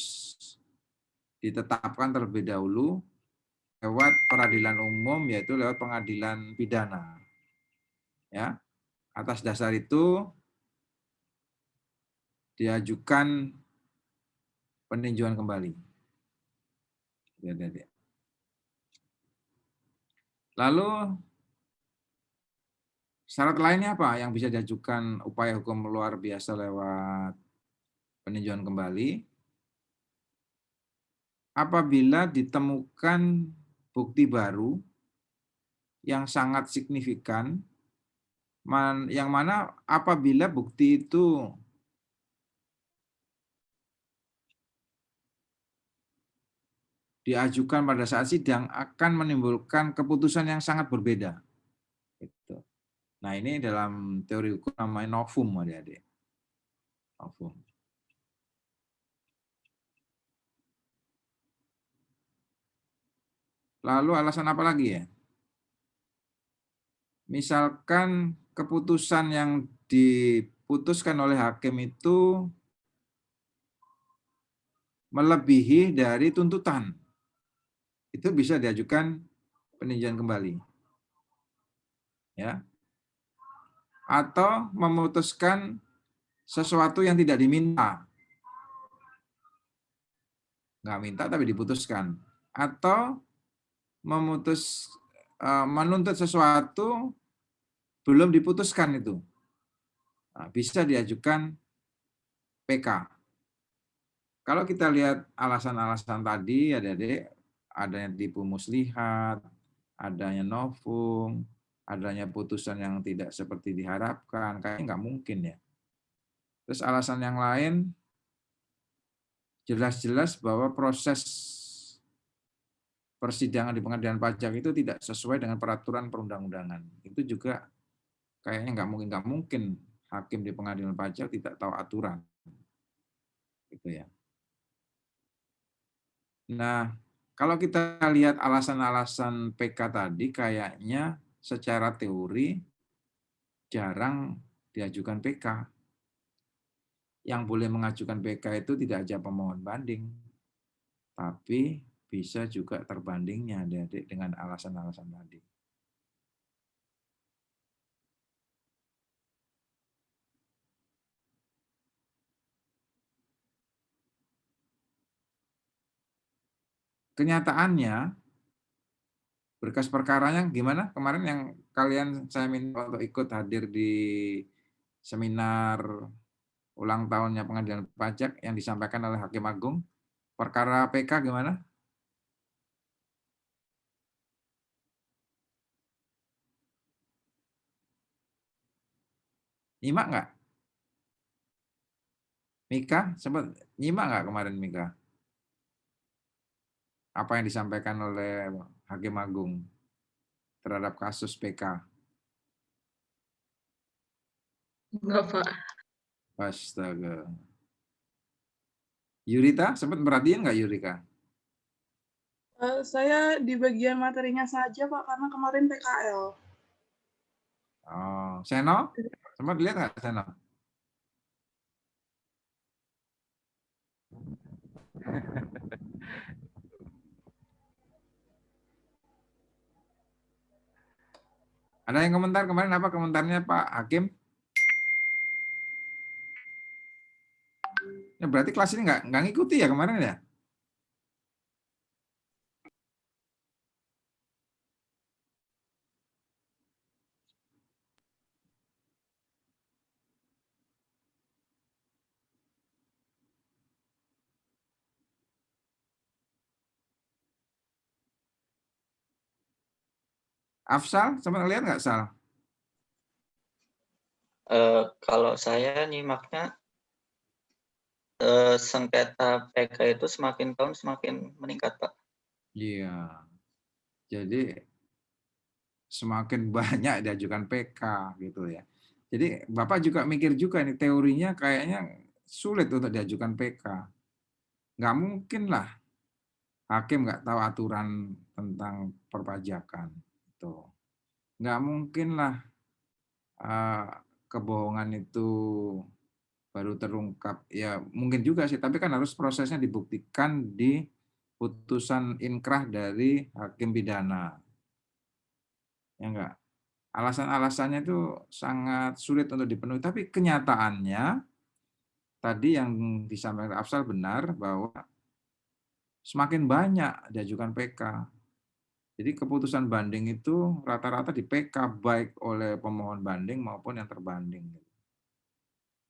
ditetapkan terlebih dahulu lewat peradilan umum, yaitu lewat pengadilan pidana. Ya, atas dasar itu diajukan peninjauan kembali. Lalu syarat lainnya apa yang bisa diajukan upaya hukum luar biasa lewat peninjauan kembali? Apabila ditemukan bukti baru yang sangat signifikan, yang mana apabila bukti itu diajukan pada saat sidang akan menimbulkan keputusan yang sangat berbeda. Gitu. Nah, ini dalam teori hukum namanya novum, adik-adik. Novum. Lalu alasan apa lagi ya? Misalkan keputusan yang diputuskan oleh hakim itu melebihi dari tuntutan. Itu bisa diajukan peninjauan kembali. Ya. Atau memutuskan sesuatu yang tidak diminta. Nggak minta tapi diputuskan. Atau menuntut sesuatu belum diputuskan itu. Nah, bisa diajukan PK. Kalau kita lihat alasan-alasan tadi, adik-adik, adanya tipu muslihat, adanya novum, adanya putusan yang tidak seperti diharapkan, kayaknya nggak mungkin ya. Terus alasan yang lain, jelas-jelas bahwa proses persidangan di pengadilan pajak itu tidak sesuai dengan peraturan perundang-undangan. Itu juga kayaknya nggak mungkin hakim di pengadilan pajak tidak tahu aturan. Gitu ya. Nah, kalau kita lihat alasan-alasan PK tadi, kayaknya secara teori jarang diajukan PK. Yang boleh mengajukan PK itu tidak aja pemohon banding, tapi bisa juga terbandingnya adik-adik dengan alasan-alasan tadi. Kenyataannya, berkas perkaranya gimana? Kemarin yang kalian saya minta untuk ikut hadir di seminar ulang tahunnya pengadilan pajak yang disampaikan oleh Hakim Agung, perkara PK gimana? Nyimak nggak? Mika, sempat nyimak nggak kemarin Mika? Apa yang disampaikan oleh Hakim Agung terhadap kasus PK? Enggak, Pak. Astaga. Yurita, sempat perhatiin nggak Yurika? Saya di bagian materinya saja, Pak, karena kemarin PKL. Oh, Seno? Sempat lihat nggak Seno? Ada yang komentar kemarin apa komentarnya Pak Hakim? Ya, berarti kelas ini nggak ngikuti ya kemarin ya? Afsal, sempat lihat nggak Sal? Kalau saya nyimaknya sengketa PK itu semakin tahun semakin meningkat, Pak. Iya. Jadi semakin banyak diajukan PK gitu ya. Jadi Bapak juga mikir juga nih teorinya kayaknya sulit untuk diajukan PK. Nggak mungkin lah hakim nggak tahu aturan tentang perpajakan. Itu. Nggak mungkin lah kebohongan itu baru terungkap. Ya mungkin juga sih, tapi kan harus prosesnya dibuktikan di putusan inkrah dari hakim pidana. Ya enggak? Alasan-alasannya itu sangat sulit untuk dipenuhi, tapi kenyataannya tadi yang disampaikan Afsal benar bahwa semakin banyak diajukan PK. Jadi keputusan banding itu rata-rata di PK baik oleh pemohon banding maupun yang terbanding.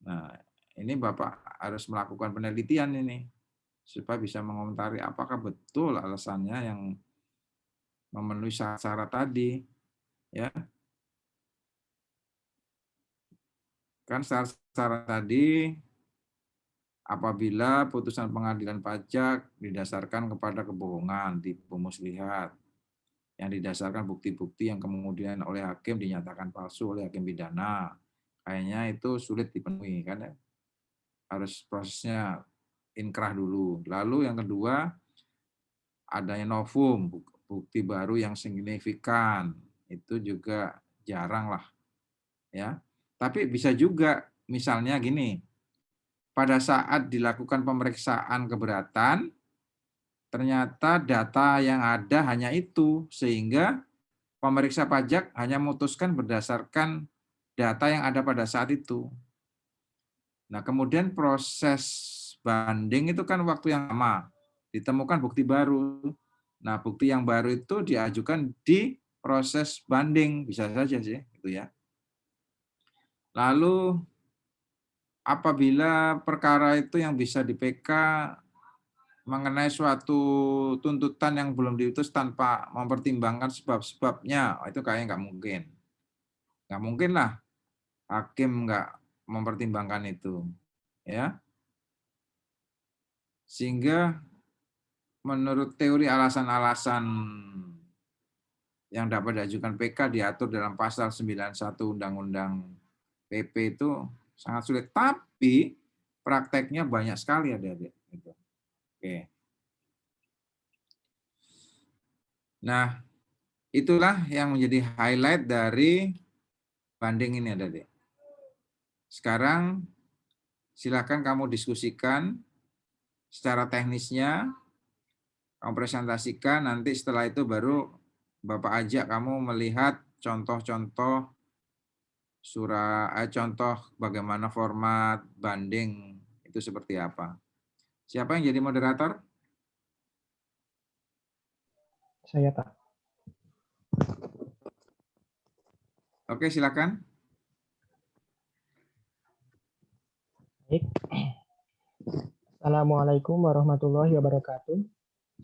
Nah, ini Bapak harus melakukan penelitian ini supaya bisa mengomentari apakah betul alasannya yang memenuhi syarat tadi, ya. Kan syarat tadi apabila putusan pengadilan pajak didasarkan kepada kebohongan, tipu muslihat, yang didasarkan bukti-bukti yang kemudian oleh hakim dinyatakan palsu oleh hakim pidana, kayaknya itu sulit dipenuhi kan ya. Harus prosesnya inkrah dulu. Lalu yang kedua adanya novum, bukti baru yang signifikan, itu juga jarang lah ya. Tapi bisa juga misalnya gini, pada saat dilakukan pemeriksaan keberatan ternyata data yang ada hanya itu, sehingga pemeriksa pajak hanya memutuskan berdasarkan data yang ada pada saat itu. Nah, kemudian proses banding itu kan waktu yang lama, ditemukan bukti baru. Nah, bukti yang baru itu diajukan di proses banding, bisa saja sih, gitu ya. Lalu apabila perkara itu yang bisa di PK mengenai suatu tuntutan yang belum diutus tanpa mempertimbangkan sebab-sebabnya, itu kayaknya nggak mungkin. Nggak mungkin lah hakim nggak mempertimbangkan itu, ya. Sehingga menurut teori alasan-alasan yang dapat diajukan PK diatur dalam pasal 91 Undang-Undang PP itu sangat sulit, tapi prakteknya banyak sekali adik-adik. Gitu. Oke. Nah, itulah yang menjadi highlight dari banding ini adik-adik. Sekarang silakan kamu diskusikan secara teknisnya, kamu presentasikan, nanti setelah itu baru Bapak ajak kamu melihat contoh-contoh contoh bagaimana format banding itu seperti apa. Siapa yang jadi moderator? Saya, Pak. Oke, silakan. Baik. Assalamualaikum warahmatullahi wabarakatuh.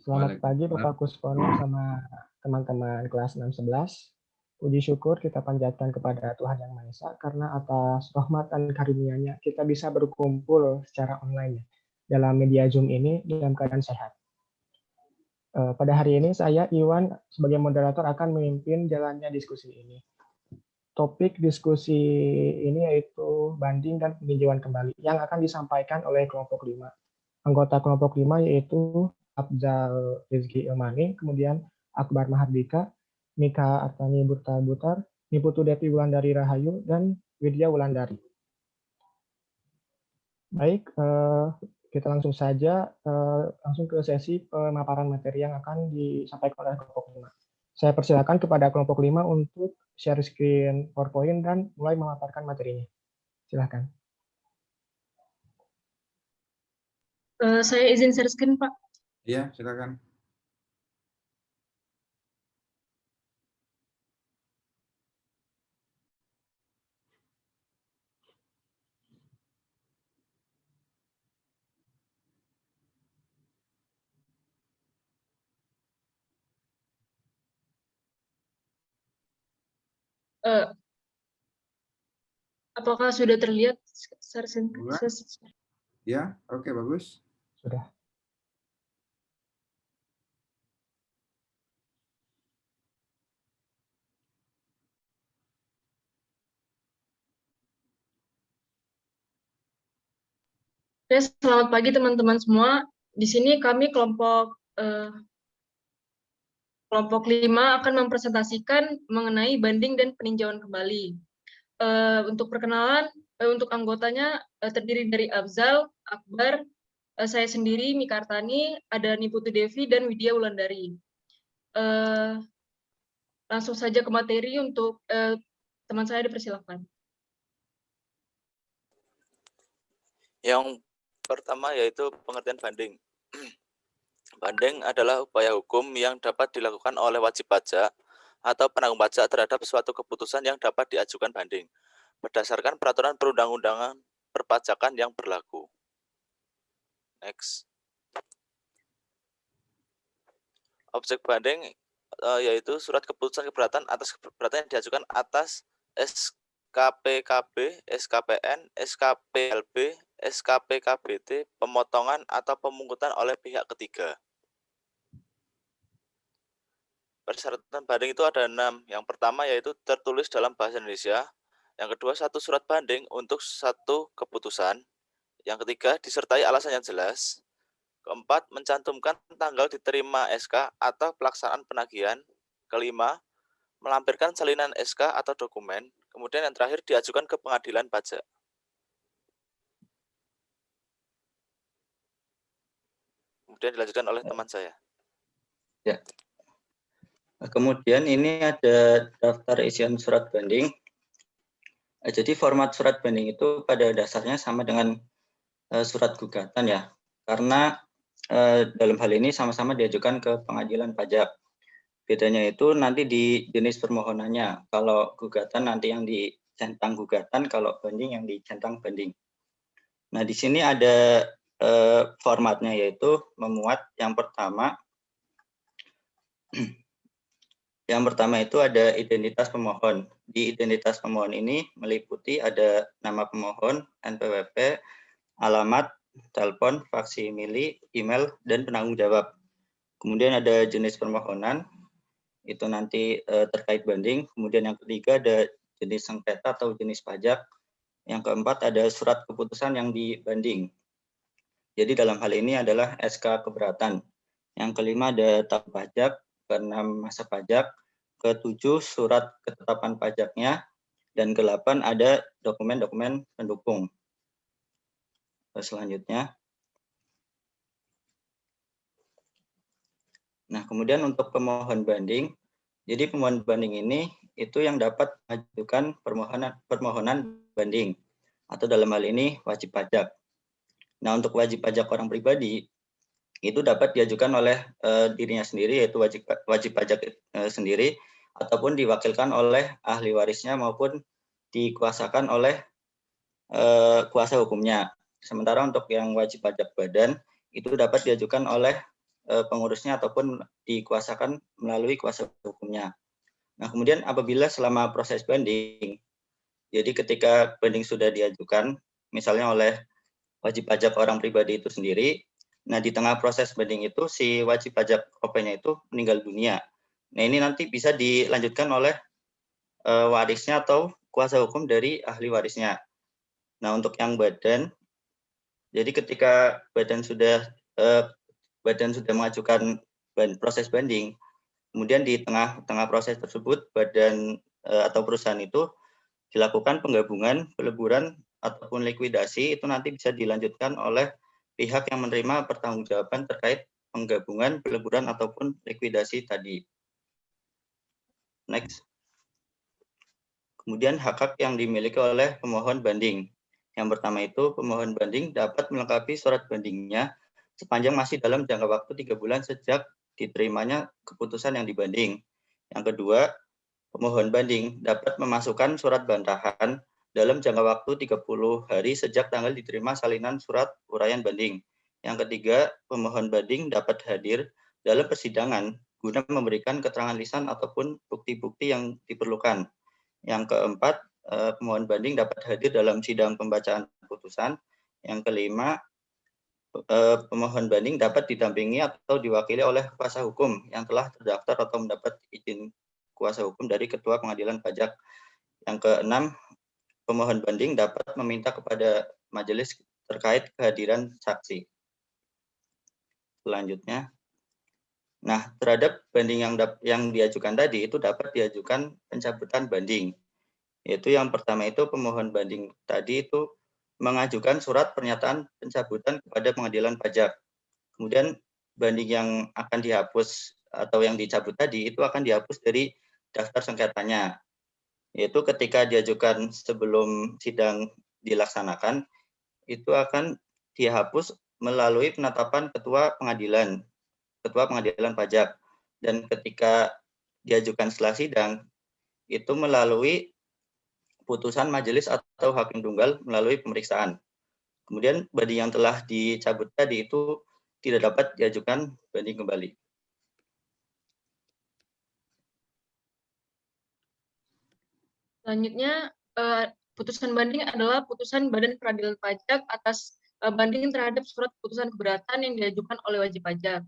Selamat pagi Bapak Kuspono sama teman-teman kelas 611. Puji syukur kita panjatkan kepada Tuhan Yang Maha Esa karena atas rahmat dan karunia-Nya kita bisa berkumpul secara online dalam media Zoom ini dalam keadaan sehat. Pada hari ini saya Iwan sebagai moderator akan memimpin jalannya diskusi ini. Topik diskusi ini yaitu banding dan peninjauan kembali yang akan disampaikan oleh kelompok 5. Anggota kelompok 5 yaitu Afzal Rizky Ilmani, kemudian Akbar Mahardika, Mika Artani Butar, Niputu Devi Wulandari Rahayu, dan Widya Wulandari. Baik, kita langsung saja langsung ke sesi pemaparan materi yang akan disampaikan oleh kelompok 5. Saya persilakan kepada kelompok 5 untuk share screen PowerPoint dan mulai memaparkan materinya. Silakan. Saya izin share screen, Pak. Iya, silakan. Apakah sudah terlihat share screen? Ya, oke, bagus. Sudah. Oke, selamat pagi teman-teman semua. Di sini kami kelompok 5 akan mempresentasikan mengenai banding dan peninjauan kembali. Untuk perkenalan, untuk anggotanya terdiri dari Afzal, Akbar, saya sendiri, Mika Artani, ada Niputu Devi, dan Widya Wulandari. Langsung saja ke materi untuk teman saya dipersilakan. Yang pertama yaitu pengertian banding. Banding adalah upaya hukum yang dapat dilakukan oleh wajib pajak atau penanggung pajak terhadap suatu keputusan yang dapat diajukan banding berdasarkan peraturan perundang-undangan perpajakan yang berlaku. Next. Objek banding yaitu surat keputusan keberatan atas keberatan yang diajukan atas SKPKB, SKPN, SKPLB, SKPKBT, pemotongan atau pemungutan oleh pihak ketiga. Persyaratan banding itu ada 6. Yang pertama yaitu tertulis dalam bahasa Indonesia. Yang kedua, satu surat banding untuk satu keputusan. Yang ketiga, disertai alasan yang jelas. Keempat, mencantumkan tanggal diterima SK atau pelaksanaan penagihan. Kelima, melampirkan salinan SK atau dokumen. Kemudian yang terakhir, diajukan ke pengadilan pajak. Kemudian dilanjutkan oleh teman saya. Ya. Kemudian ini ada daftar isian surat banding. Jadi format surat banding itu pada dasarnya sama dengan surat gugatan ya. Karena dalam hal ini sama-sama diajukan ke pengadilan pajak. Bedanya itu nanti di jenis permohonannya. Kalau gugatan nanti yang dicentang gugatan, kalau banding yang dicentang banding. Nah, di sini ada formatnya, yaitu memuat yang pertama. Yang pertama itu ada identitas pemohon. Di identitas pemohon ini meliputi ada nama pemohon, NPWP, alamat, telepon, faksimili, email, dan penanggung jawab. Kemudian ada jenis permohonan, itu nanti terkait banding. Kemudian yang ketiga ada jenis sengketa atau jenis pajak. Yang keempat ada surat keputusan yang dibanding. Jadi dalam hal ini adalah SK keberatan. Yang kelima ada tahap pajak, keenam masa pajak, ketujuh surat ketetapan pajaknya, dan ke-8 ada dokumen-dokumen pendukung. Selanjutnya. Nah, kemudian untuk pemohon banding, jadi pemohon banding ini itu yang dapat mengajukan permohonan banding, atau dalam hal ini wajib pajak. Nah, untuk wajib pajak orang pribadi, itu dapat diajukan oleh dirinya sendiri, yaitu wajib pajak sendiri, ataupun diwakilkan oleh ahli warisnya maupun dikuasakan oleh kuasa hukumnya. Sementara untuk yang wajib pajak badan, itu dapat diajukan oleh pengurusnya ataupun dikuasakan melalui kuasa hukumnya. Nah, kemudian apabila selama proses banding, jadi ketika banding sudah diajukan, misalnya oleh wajib pajak orang pribadi itu sendiri, nah di tengah proses banding itu si wajib pajak OP-nya itu meninggal dunia. Nah, ini nanti bisa dilanjutkan oleh warisnya atau kuasa hukum dari ahli warisnya. Nah, untuk yang badan, jadi ketika badan sudah mengajukan proses banding, kemudian di tengah proses tersebut badan atau perusahaan itu dilakukan penggabungan, peleburan, ataupun likuidasi, itu nanti bisa dilanjutkan oleh pihak yang menerima pertanggungjawaban terkait penggabungan, peleburan, ataupun likuidasi tadi. Next. Kemudian hak-hak yang dimiliki oleh pemohon banding. Yang pertama itu, pemohon banding dapat melengkapi surat bandingnya sepanjang masih dalam jangka waktu 3 bulan sejak diterimanya keputusan yang dibanding. Yang kedua, pemohon banding dapat memasukkan surat bantahan dalam jangka waktu 30 hari sejak tanggal diterima salinan surat uraian banding. Yang ketiga, pemohon banding dapat hadir dalam persidangan guna memberikan keterangan lisan ataupun bukti-bukti yang diperlukan. Yang keempat, pemohon banding dapat hadir dalam sidang pembacaan putusan. Yang kelima, pemohon banding dapat didampingi atau diwakili oleh kuasa hukum yang telah terdaftar atau mendapat izin kuasa hukum dari Ketua Pengadilan Pajak. Yang keenam, pemohon banding dapat meminta kepada majelis terkait kehadiran saksi. Selanjutnya, nah terhadap banding yang diajukan tadi itu dapat diajukan pencabutan banding. Yaitu yang pertama itu pemohon banding tadi itu mengajukan surat pernyataan pencabutan kepada Pengadilan Pajak. Kemudian banding yang akan dihapus atau yang dicabut tadi itu akan dihapus dari daftar sengketanya. Yaitu ketika diajukan sebelum sidang dilaksanakan, itu akan dihapus melalui penetapan Ketua Pengadilan Pajak. Dan ketika diajukan setelah sidang, itu melalui putusan majelis atau hakim tunggal melalui pemeriksaan. Kemudian banding yang telah dicabut tadi itu tidak dapat diajukan banding kembali. Selanjutnya, putusan banding adalah putusan Badan Peradilan Pajak atas banding terhadap surat keputusan keberatan yang diajukan oleh wajib pajak.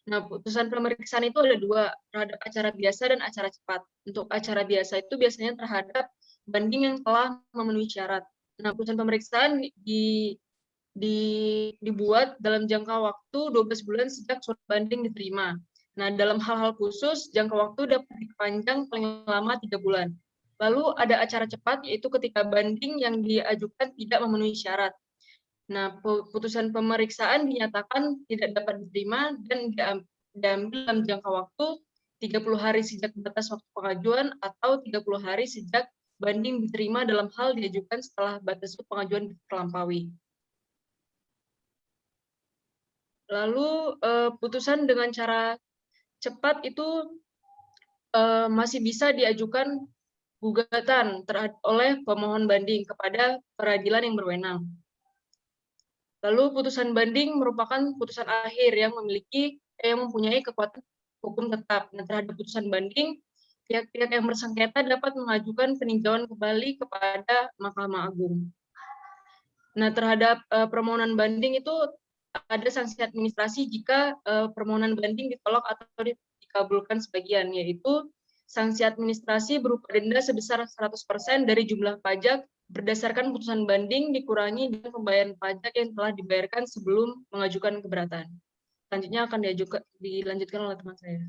Nah, putusan pemeriksaan itu ada 2, terhadap acara biasa dan acara cepat. Untuk acara biasa itu biasanya terhadap banding yang telah memenuhi syarat. Nah, putusan pemeriksaan dibuat dalam jangka waktu 12 bulan sejak surat banding diterima. Nah, dalam hal-hal khusus, jangka waktu dapat diperpanjang paling lama 3 bulan. Lalu ada acara cepat, yaitu ketika banding yang diajukan tidak memenuhi syarat. Nah, putusan pemeriksaan dinyatakan tidak dapat diterima dan diambil dalam jangka waktu 30 hari sejak batas waktu pengajuan atau 30 hari sejak banding diterima dalam hal diajukan setelah batas pengajuan terlampaui. Lalu putusan dengan cara cepat itu masih bisa diajukan gugatan oleh pemohon banding kepada peradilan yang berwenang. Lalu putusan banding merupakan putusan akhir yang mempunyai kekuatan hukum tetap. Nah, terhadap putusan banding, pihak-pihak yang bersengketa dapat mengajukan peninjauan kembali kepada Mahkamah Agung. Nah, terhadap permohonan banding itu ada sanksi administrasi jika permohonan banding ditolak atau dikabulkan sebagian, yaitu sanksi administrasi berupa denda sebesar 100% dari jumlah pajak berdasarkan putusan banding dikurangi dengan pembayaran pajak yang telah dibayarkan sebelum mengajukan keberatan. Selanjutnya akan dilanjutkan oleh teman saya.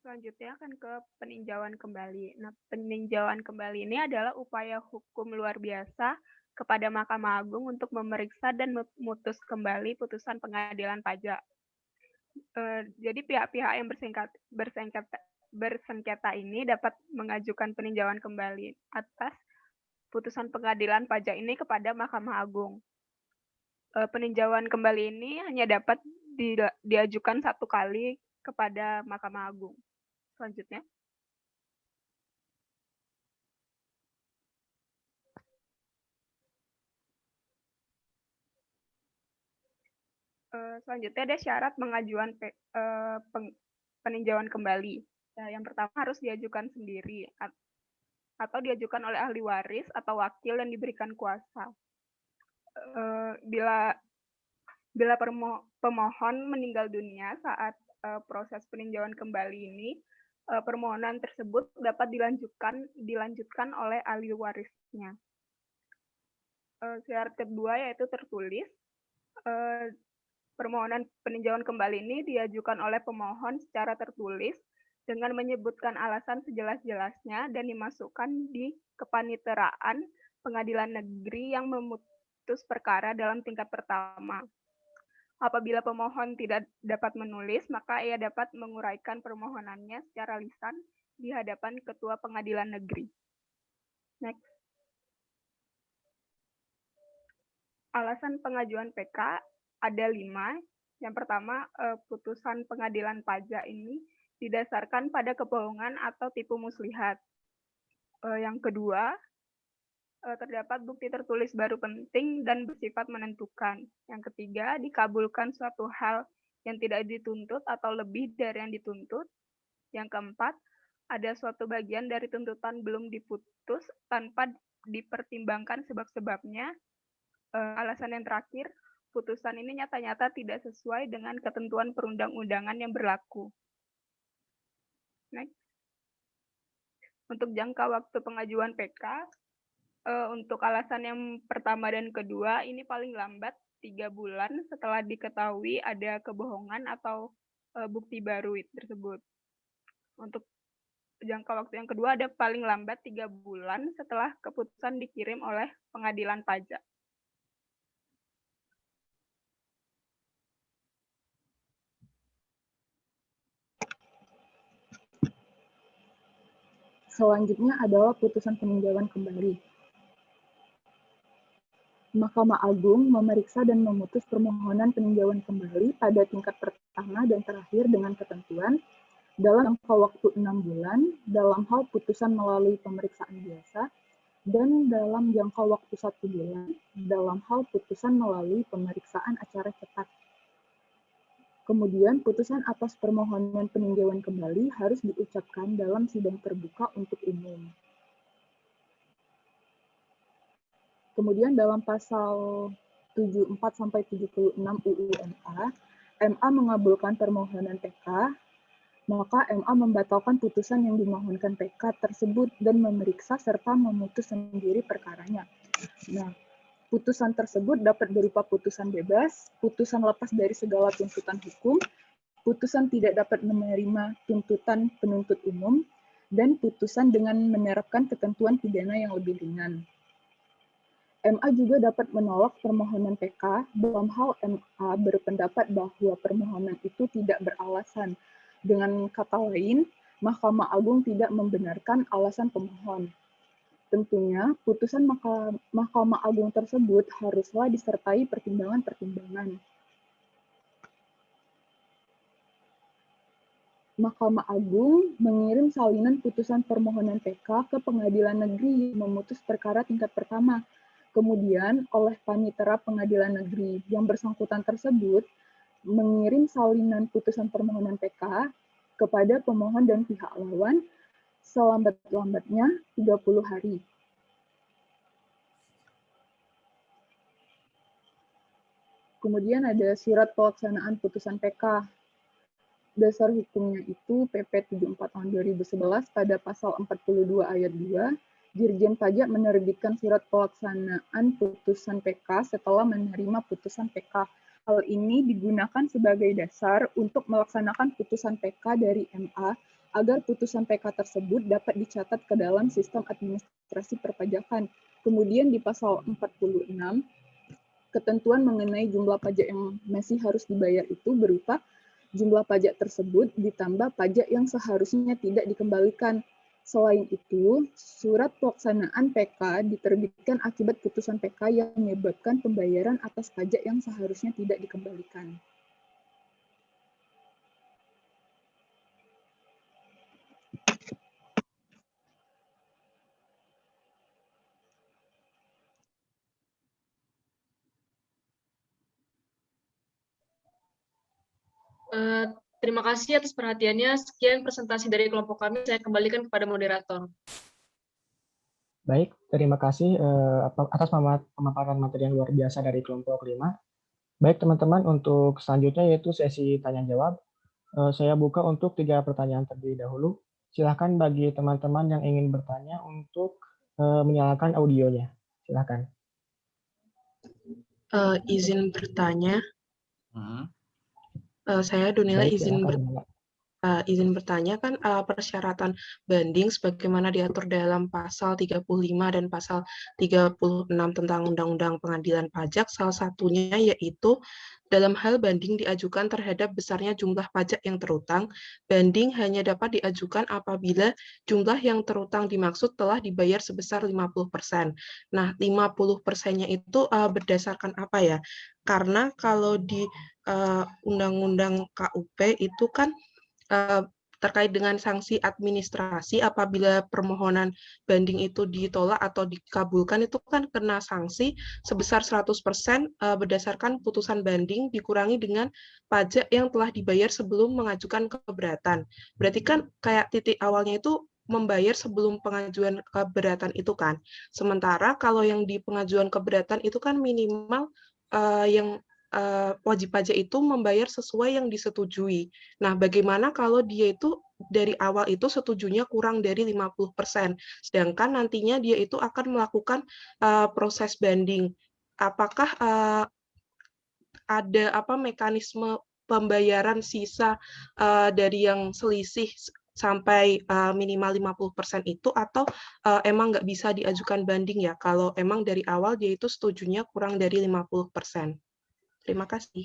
Selanjutnya akan ke peninjauan kembali. Nah, peninjauan kembali ini adalah upaya hukum luar biasa kepada Mahkamah Agung untuk memeriksa dan memutus kembali putusan pengadilan pajak. Jadi pihak-pihak yang bersengketa ini dapat mengajukan peninjauan kembali atas putusan pengadilan pajak ini kepada Mahkamah Agung. Peninjauan kembali ini hanya dapat diajukan satu kali kepada Mahkamah Agung. Selanjutnya. Selanjutnya ada syarat pengajuan peninjauan kembali. Nah, yang pertama harus diajukan sendiri atau diajukan oleh ahli waris atau wakil yang diberikan kuasa. Bila pemohon meninggal dunia saat proses peninjauan kembali ini, permohonan tersebut dapat dilanjutkan oleh ahli warisnya. Syarat kedua yaitu tertulis. Permohonan peninjauan kembali ini diajukan oleh pemohon secara tertulis dengan menyebutkan alasan sejelas-jelasnya dan dimasukkan di kepaniteraan pengadilan negeri yang memutus perkara dalam tingkat pertama. Apabila pemohon tidak dapat menulis, maka ia dapat menguraikan permohonannya secara lisan di hadapan Ketua Pengadilan Negeri. Next. Alasan pengajuan PK ada 5. Yang pertama, putusan pengadilan pajak ini didasarkan pada kebohongan atau tipu muslihat. Yang kedua, terdapat bukti tertulis baru penting dan bersifat menentukan. Yang ketiga, dikabulkan suatu hal yang tidak dituntut atau lebih dari yang dituntut. Yang keempat, ada suatu bagian dari tuntutan belum diputus tanpa dipertimbangkan sebab-sebabnya. Alasan yang terakhir, putusan ini nyata-nyata tidak sesuai dengan ketentuan perundang-undangan yang berlaku. Next. Untuk jangka waktu pengajuan PK, untuk alasan yang pertama dan kedua, ini paling lambat 3 bulan setelah diketahui ada kebohongan atau bukti baru tersebut. Untuk jangka waktu yang kedua ada paling lambat 3 bulan setelah keputusan dikirim oleh pengadilan pajak. Selanjutnya adalah putusan peninjauan kembali. Mahkamah Agung memeriksa dan memutus permohonan peninjauan kembali pada tingkat pertama dan terakhir dengan ketentuan dalam jangka waktu 6 bulan dalam hal putusan melalui pemeriksaan biasa dan dalam jangka waktu 1 bulan dalam hal putusan melalui pemeriksaan acara cetak. Kemudian, putusan atas permohonan peninjauan kembali harus diucapkan dalam sidang terbuka untuk umum. Kemudian dalam pasal 74-76 UU MA, MA mengabulkan permohonan PK, maka MA membatalkan putusan yang dimohonkan PK tersebut dan memeriksa serta memutus sendiri perkaranya. Nah, putusan tersebut dapat berupa putusan bebas, putusan lepas dari segala tuntutan hukum, putusan tidak dapat menerima tuntutan penuntut umum, dan putusan dengan menerapkan ketentuan pidana yang lebih ringan. MA juga dapat menolak permohonan PK dalam hal MA berpendapat bahwa permohonan itu tidak beralasan. Dengan kata lain, Mahkamah Agung tidak membenarkan alasan pemohon. Tentunya, putusan Mahkamah Agung tersebut haruslah disertai pertimbangan-pertimbangan. Mahkamah Agung mengirim salinan putusan permohonan PK ke Pengadilan Negeri memutus perkara tingkat pertama. Kemudian oleh Panitera Pengadilan Negeri yang bersangkutan tersebut mengirim salinan putusan permohonan PK kepada pemohon dan pihak lawan selambat-lambatnya 30 hari. Kemudian ada surat pelaksanaan putusan PK. Dasar hukumnya itu PP 74 tahun 2011 pada pasal 42 ayat 2, Dirjen Pajak menerbitkan surat pelaksanaan putusan PK setelah menerima putusan PK. Hal ini digunakan sebagai dasar untuk melaksanakan putusan PK dari MA agar putusan PK tersebut dapat dicatat ke dalam sistem administrasi perpajakan. Kemudian di pasal 46, ketentuan mengenai jumlah pajak yang masih harus dibayar itu berupa jumlah pajak tersebut ditambah pajak yang seharusnya tidak dikembalikan. Selain itu, surat pelaksanaan PK diterbitkan akibat putusan PK yang menyebabkan pembayaran atas pajak yang seharusnya tidak dikembalikan. Terima kasih atas perhatiannya. Sekian presentasi dari kelompok kami. Saya kembalikan kepada moderator. Baik, terima kasih atas pemaparan materi yang luar biasa dari kelompok 5. Baik teman-teman, untuk selanjutnya yaitu sesi tanya-jawab. Saya buka untuk 3 pertanyaan terlebih dahulu. Silakan bagi teman-teman yang ingin bertanya untuk menyalakan audionya. Silakan. Izin bertanya. Saya Dunila Baik, izin silakan. izin bertanya, kan persyaratan banding sebagaimana diatur dalam pasal 35 dan pasal 36 tentang Undang-Undang Pengadilan Pajak, salah satunya yaitu dalam hal banding diajukan terhadap besarnya jumlah pajak yang terutang, banding hanya dapat diajukan apabila jumlah yang terutang dimaksud telah dibayar sebesar 50%. Nah, 50%-nya itu berdasarkan apa ya? Karena kalau di Undang-Undang KUP itu kan terkait dengan sanksi administrasi apabila permohonan banding itu ditolak atau dikabulkan itu kan kena sanksi sebesar 100% berdasarkan putusan banding dikurangi dengan pajak yang telah dibayar sebelum mengajukan keberatan. Berarti kan kayak titik awalnya itu membayar sebelum pengajuan keberatan itu kan. Sementara kalau yang di pengajuan keberatan itu kan minimal yang wajib pajak itu membayar sesuai yang disetujui. Nah, bagaimana kalau dia itu dari awal itu setujunya kurang dari 50%, sedangkan nantinya dia itu akan melakukan proses banding. Apakah ada mekanisme pembayaran sisa dari yang selisih sampai minimal 50% itu, atau emang nggak bisa diajukan banding ya kalau emang dari awal dia itu setujunya kurang dari 50%? Terima kasih.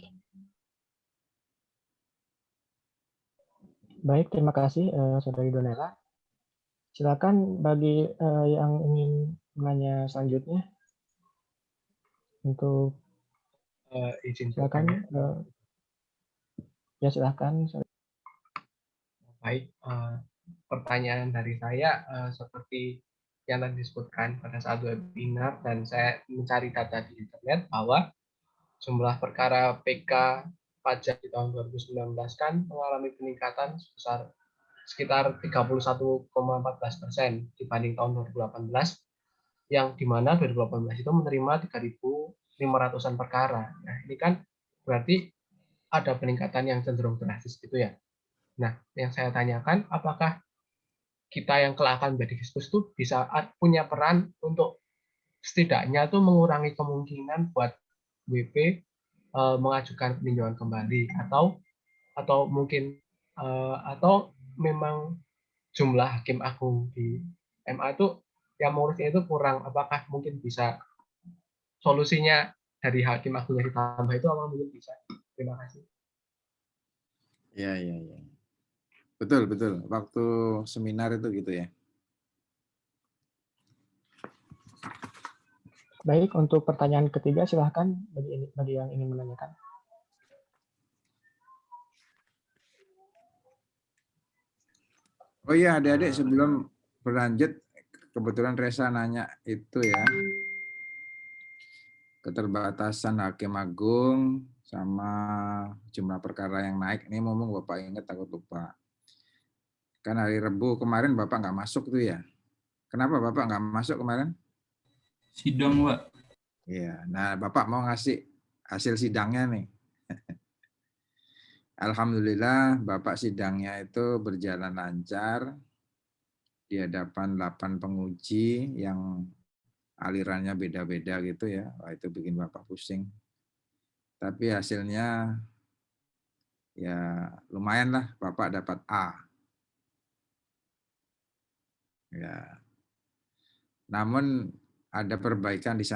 Baik, terima kasih Saudari Donella. Silakan bagi yang ingin menanya selanjutnya. Untuk izin silakan. Ya silakan. Baik, pertanyaan dari saya seperti yang tadi disebutkan pada saat webinar, dan saya mencari data di internet bahwa jumlah perkara PK pajak di tahun 2019 kan mengalami peningkatan sebesar sekitar 31,14% dibanding tahun 2018, yang dimana 2018 itu menerima 3.500-an perkara. Nah, ini kan berarti ada peningkatan yang cenderung drastis gitu ya. Nah, yang saya tanyakan, apakah kita yang kelak akan menjadi fiskus itu bisa punya peran untuk setidaknya tuh mengurangi kemungkinan buat WP mengajukan peninjauan kembali, atau mungkin atau memang jumlah hakim agung di MA itu yang mengurusnya itu kurang, apakah mungkin bisa solusinya dari hakim agungnya ditambah itu, apa mungkin bisa? Terima kasih. Ya. Betul. Waktu seminar itu gitu ya. Baik, untuk pertanyaan ketiga silahkan bagi yang ingin menanyakan. Oh iya, adik-adik sebelum berlanjut, kebetulan Reza nanya itu ya, keterbatasan hakim agung sama jumlah perkara yang naik. Ini ngomong Bapak ingat, takut lupa. Kan hari Rebu kemarin Bapak nggak masuk tuh ya. Kenapa Bapak nggak masuk kemarin? Sidang, Pak. Iya, nah Bapak mau ngasih hasil sidangnya nih. Alhamdulillah Bapak sidangnya itu berjalan lancar di hadapan 8 penguji yang alirannya beda-beda gitu ya. Wah, itu bikin Bapak pusing. Tapi hasilnya ya lumayan lah, Bapak dapat A. Ya. Namun ada perbaikan di sana.